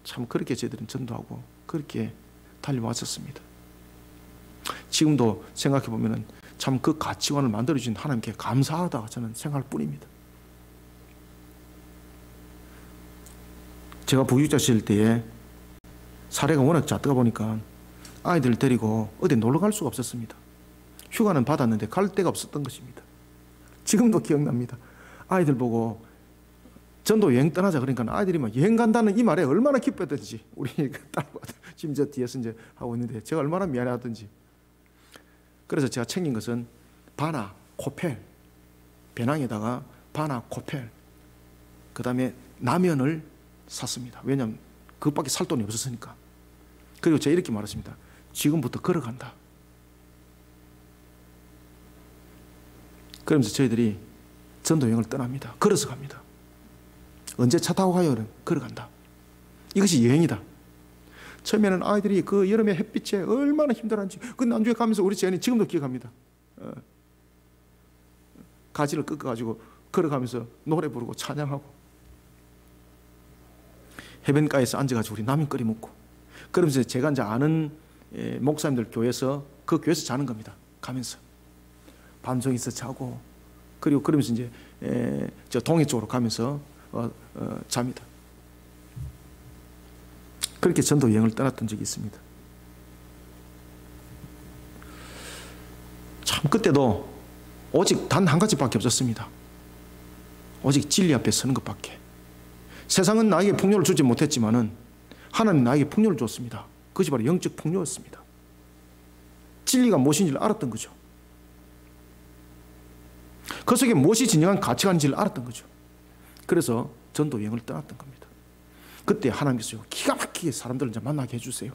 참 그렇게 저희들은 전도하고 그렇게 달려왔었습니다. 지금도 생각해 보면은 참 그 가치관을 만들어주신 하나님께 감사하다 저는 생각할 뿐입니다. 제가 부교육자 시절 때에 사례가 워낙 잦다 보니까 아이들 데리고 어디 놀러 갈 수가 없었습니다. 휴가는 받았는데 갈 데가 없었던 것입니다. 지금도 기억납니다. 아이들 보고 전도 여행 떠나자 그러니까 아이들이 막 여행 간다는 이 말에 얼마나 기뻤던지 우리 딸과 지금 저 뒤에서 이제 하고 있는데 제가 얼마나 미안하던지. 그래서 제가 챙긴 것은 바나, 코펠, 배낭에다가 바나 코펠, 그 다음에 라면을 샀습니다. 왜냐하면 그것밖에 살 돈이 없었으니까. 그리고 제가 이렇게 말했습니다. 지금부터 걸어간다. 그러면서 저희들이 전도 여행을 떠납니다. 걸어서 갑니다. 언제 차 타고 가요? 걸어간다. 이것이 여행이다. 처음에는 아이들이 그 여름의 햇빛에 얼마나 힘들었는지 그 나중에 가면서 우리 재현이 지금도 기억합니다. 가지를 꺾어가지고 걸어가면서 노래 부르고 찬양하고 해변가에서 앉아가지고 우리 라면 끓여 먹고 그러면서 제가 이제 아는 목사님들 교회에서 그 교회에서 자는 겁니다. 가면서 밤송에서 자고 그리고 그러면서 이제 저 동해 쪽으로 가면서 잡니다. 그렇게 전도 여행을 떠났던 적이 있습니다. 참 그때도 오직 단 한 가지밖에 없었습니다. 오직 진리 앞에 서는 것밖에. 세상은 나에게 풍요를 주지 못했지만은 하나님 나에게 풍요를 줬습니다. 그것이 바로 영적 풍요였습니다. 진리가 무엇인지를 알았던 거죠. 그 속에 무엇이 진정한 가치가 있는지를 알았던 거죠. 그래서 전도 여행을 떠났던 겁니다. 그때 하나님께서 기가 막히게 사람들을 이제 만나게 해주세요.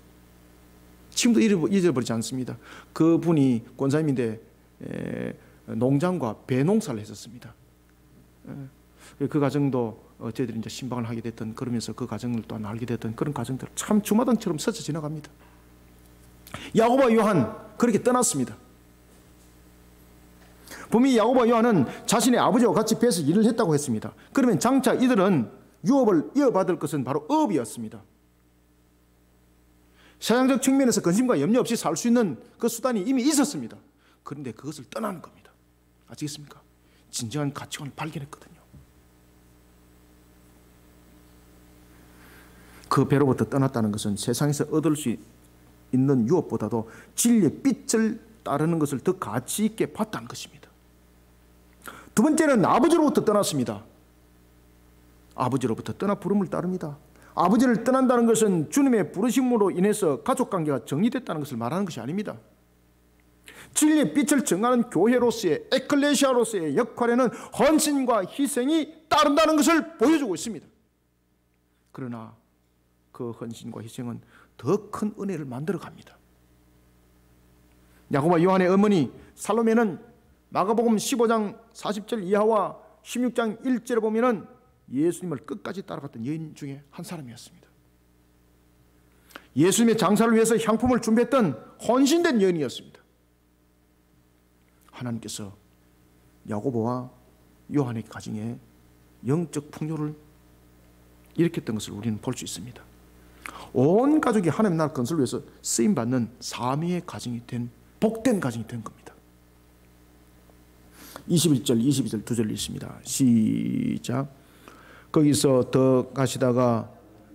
지금도 잊어버리지 않습니다. 그분이 권사님인데 농장과 배 농사를 했었습니다. 그 과정도 저희들이 이제 신방을 하게 됐던 그러면서 그 과정을 또 알게 됐던 그런 과정들 참 주마등처럼 스쳐 지나갑니다. 야고보와 요한 그렇게 떠났습니다. 분명히 야고보와 요한은 자신의 아버지와 같이 배에서 일을 했다고 했습니다. 그러면 장차 이들은 유업을 이어받을 것은 바로 업이었습니다. 세상적 측면에서 근심과 염려 없이 살 수 있는 그 수단이 이미 있었습니다. 그런데 그것을 떠나는 겁니다. 아시겠습니까? 진정한 가치관을 발견했거든요. 그 배로부터 떠났다는 것은 세상에서 얻을 수 있는 유업보다도 진리의 빛을 따르는 것을 더 가치 있게 봤다는 것입니다. 두 번째는 아버지로부터 떠났습니다. 아버지로부터 떠나 부름을 따릅니다. 아버지를 떠난다는 것은 주님의 부르심으로 인해서 가족관계가 정리됐다는 것을 말하는 것이 아닙니다. 진리의 빛을 증하는 교회로서의 에클레시아로서의 역할에는 헌신과 희생이 따른다는 것을 보여주고 있습니다. 그러나 그 헌신과 희생은 더 큰 은혜를 만들어갑니다. 야고보와 요한의 어머니 살로메는 마가복음 15장 40절 이하와 16장 1절에 보면은 예수님을 끝까지 따라갔던 여인 중에 한 사람이었습니다. 예수님의 장사를 위해서 향품을 준비했던 헌신된 여인이었습니다. 하나님께서 야고보와 요한의 가정에 영적 풍요를 일으켰던 것을 우리는 볼 수 있습니다. 온 가족이 하나님 나라 건설을 위해서 쓰임받는 사미의 가정이 된 복된 가정이 된 겁니다. 21절 22절 두 절 읽습니다. 시작. 거기서 더 가시다가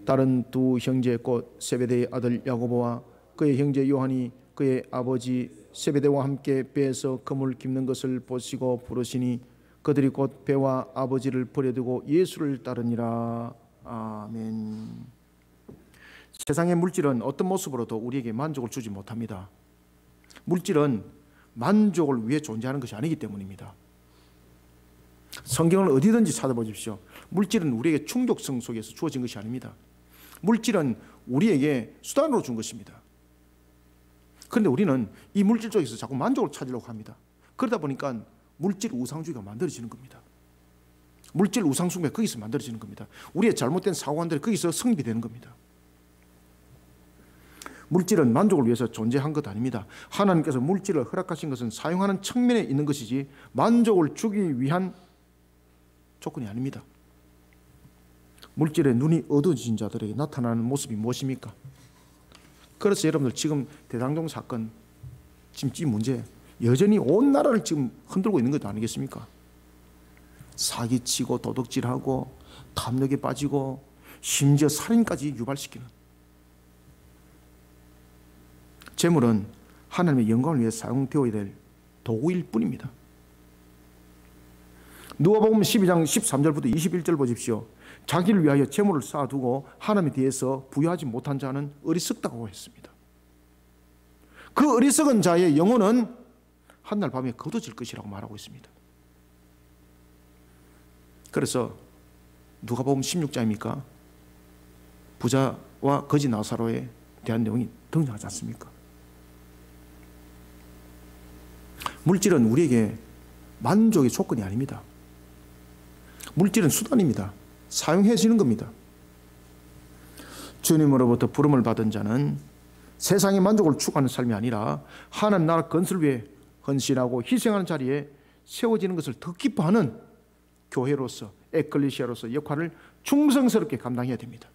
다른 두 형제 곧 세베대의 아들 야고보와 그의 형제 요한이 그의 아버지 세베대와 함께 배에서 그물 깁는 것을 보시고 부르시니 그들이 곧 배와 아버지를 버려두고 예수를 따르니라. 아멘. 세상의 물질은 어떤 모습으로도 우리에게 만족을 주지 못합니다. 물질은 만족을 위해 존재하는 것이 아니기 때문입니다. 성경을 어디든지 찾아보십시오. 물질은 우리에게 충족성 속에서 주어진 것이 아닙니다. 물질은 우리에게 수단으로 준 것입니다. 그런데 우리는 이 물질 쪽에서 자꾸 만족을 찾으려고 합니다. 그러다 보니까 물질 우상주의가 만들어지는 겁니다. 물질 우상숭배 거기서 만들어지는 겁니다. 우리의 잘못된 사고관들이 거기서 성립되는 겁니다. 물질은 만족을 위해서 존재한 것 아닙니다. 하나님께서 물질을 허락하신 것은 사용하는 측면에 있는 것이지 만족을 주기 위한 조건이 아닙니다. 물질에 눈이 어두워진 자들에게 나타나는 모습이 무엇입니까? 그래서 여러분들 지금 대장동 사건 지금 이 문제 여전히 온 나라를 지금 흔들고 있는 것 아니겠습니까? 사기치고 도둑질하고 탐욕에 빠지고 심지어 살인까지 유발시키는 재물은 하나님의 영광을 위해 사용되어야 될 도구일 뿐입니다. 누가복음 12장 13절부터 21절 보십시오. 자기를 위하여 재물을 쌓아두고 하나님에 대해서 부여하지 못한 자는 어리석다고 했습니다. 그 어리석은 자의 영혼은 한날 밤에 거둬질 것이라고 말하고 있습니다. 그래서 누가복음 16장입니까? 부자와 거지 나사로에 대한 내용이 등장하지 않습니까? 물질은 우리에게 만족의 조건이 아닙니다. 물질은 수단입니다. 사용해지는 겁니다. 주님으로부터 부름을 받은 자는 세상의 만족을 추구하는 삶이 아니라 하나님 나라 건설 위해 헌신하고 희생하는 자리에 세워지는 것을 더 기뻐하는 교회로서, 에클레시아로서 역할을 충성스럽게 감당해야 됩니다.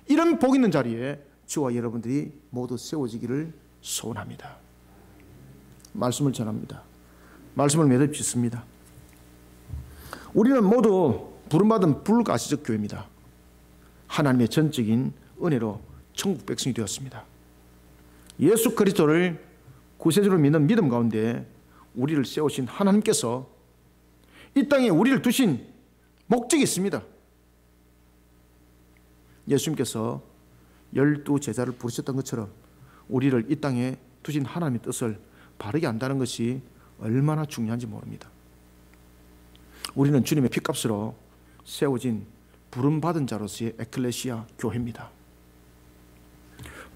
이런 복 있는 자리에 저와 여러분들이 모두 세워지기를 소원합니다. 말씀을 전합니다. 말씀을 맺읍시다. 우리는 모두 부름받은 불가시적 교회입니다. 하나님의 전적인 은혜로 천국 백성이 되었습니다. 예수 그리스도를 구세주로 믿는 믿음 가운데 우리를 세우신 하나님께서 이 땅에 우리를 두신 목적이 있습니다. 예수님께서 12제자를 부르셨던 것처럼 우리를 이 땅에 두신 하나님의 뜻을 바르게 안다는 것이 얼마나 중요한지 모릅니다. 우리는 주님의 피값으로 세워진 부름받은 자로서의 에클레시아 교회입니다.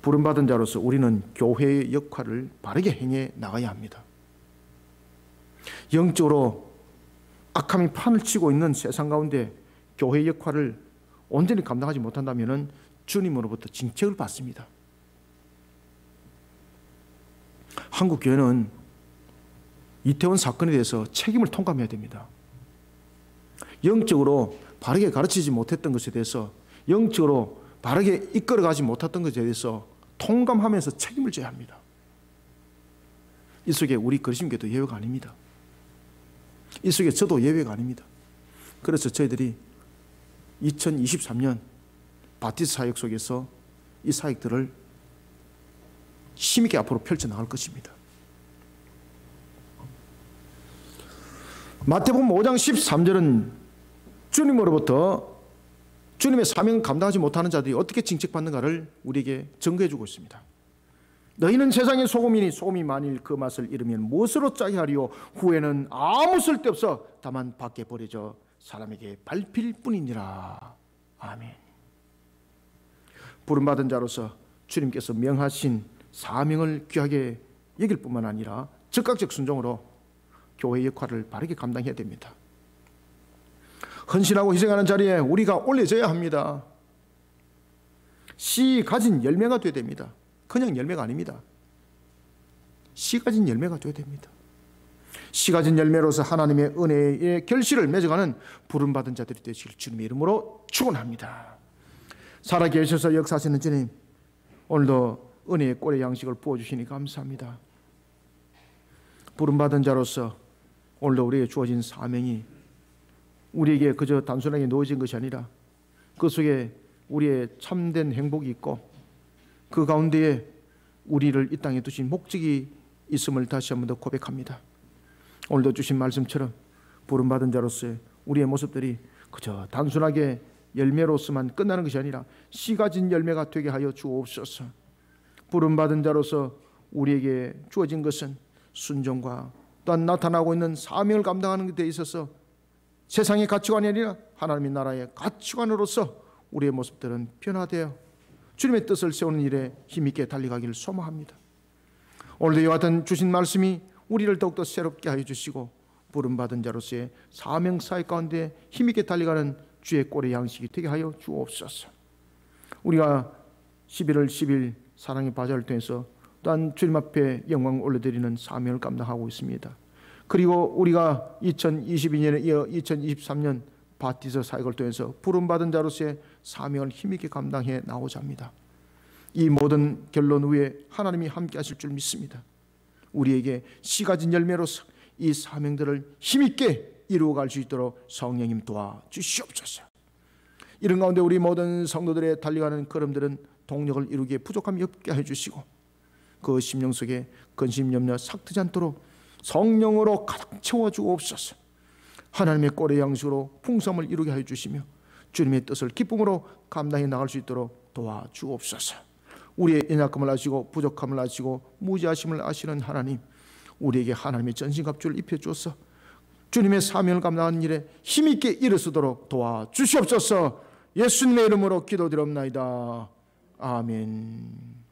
부름받은 자로서 우리는 교회의 역할을 바르게 행해 나가야 합니다. 영적으로 악함이 판을 치고 있는 세상 가운데 교회의 역할을 온전히 감당하지 못한다면 주님으로부터 징책을 받습니다. 한국 교회는 이태원 사건에 대해서 책임을 통감해야 됩니다. 영적으로 바르게 가르치지 못했던 것에 대해서, 영적으로 바르게 이끌어가지 못했던 것에 대해서 통감하면서 책임을 져야 합니다. 이 속에 우리 그리심교도 예외가 아닙니다. 이 속에 저도 예외가 아닙니다. 그래서 저희들이 2023년 바티스트 사역 속에서 이 사역들을 힘있게 앞으로 펼쳐나갈 것입니다. 마태복음 5장 13절은 주님으로부터 주님의 사명을 감당하지 못하는 자들이 어떻게 징책받는가를 우리에게 증거해 주고 있습니다. 너희는 세상의 소금이니 소금이 만일 그 맛을 잃으면 무엇으로 짜게 하리요? 후에는 아무 쓸데없어 다만 밖에 버려져 사람에게 밟힐 뿐이니라. 아멘. 부름받은 자로서 주님께서 명하신 사명을 귀하게 여길 뿐만 아니라 즉각적 순종으로 교회의 역할을 바르게 감당해야 됩니다. 헌신하고 희생하는 자리에 우리가 올려져야 합니다. 씨 가진 열매가 되어야 됩니다. 그냥 열매가 아닙니다. 씨 가진 열매가 되어야 됩니다. 씨 가진 열매로서 하나님의 은혜의 결실을 맺어가는 부름받은 자들이 되시길 주님의 이름으로 축원합니다. 살아계셔서 역사하시는 주님, 오늘도 은혜의 꼴의 양식을 부어주시니 감사합니다. 부름받은 자로서 오늘도 우리에게 주어진 사명이 우리에게 그저 단순하게 놓여진 것이 아니라 그 속에 우리의 참된 행복이 있고 그 가운데에 우리를 이 땅에 두신 목적이 있음을 다시 한 번 더 고백합니다. 오늘도 주신 말씀처럼 부름받은 자로서의 우리의 모습들이 그저 단순하게 열매로서만 끝나는 것이 아니라 씨 가진 열매가 되게 하여 주옵소서. 부름받은 자로서 우리에게 주어진 것은 순종과 또한 나타나고 있는 사명을 감당하는 데 있어서 세상의 가치관이 아니라 하나님의 나라의 가치관으로서 우리의 모습들은 변화되어 주님의 뜻을 세우는 일에 힘있게 달려가기를 소망합니다. 오늘도 이와 같은 주신 말씀이 우리를 더욱더 새롭게 하여 주시고 부름받은 자로서의 사명 사역 가운데 힘있게 달려가는 주의 꼴의 양식이 되게 하여 주옵소서. 우리가 11월 10일 사랑의 바자를 통해서 또한 주님 앞에 영광을 올려드리는 사명을 감당하고 있습니다. 그리고 우리가 2022년에 이어 2023년 바티스 사역을 통해서 부름받은 자로서의 사명을 힘있게 감당해 나오자 합니다. 이 모든 결론 위에 하나님이 함께 하실 줄 믿습니다. 우리에게 씨 가진 열매로서 이 사명들을 힘있게 이루어갈 수 있도록 성령님 도와주시옵소서. 이런 가운데 우리 모든 성도들의 달려가는 걸음들은 동력을 이루기에 부족함이 없게 해주시고 그 심령 속에 근심 염려 삭트지 않도록 성령으로 가득 채워주옵소서. 하나님의 꼴의 양식으로 풍성함을 이루게 하여 주시며 주님의 뜻을 기쁨으로 감당해 나갈 수 있도록 도와주옵소서. 우리의 연약함을 아시고 부족함을 아시고 무지하심을 아시는 하나님, 우리에게 하나님의 전신갑주를 입혀주어서 주님의 사명을 감당하는 일에 힘있게 일어서도록 도와주시옵소서. 예수님의 이름으로 기도드립나이다. 아멘.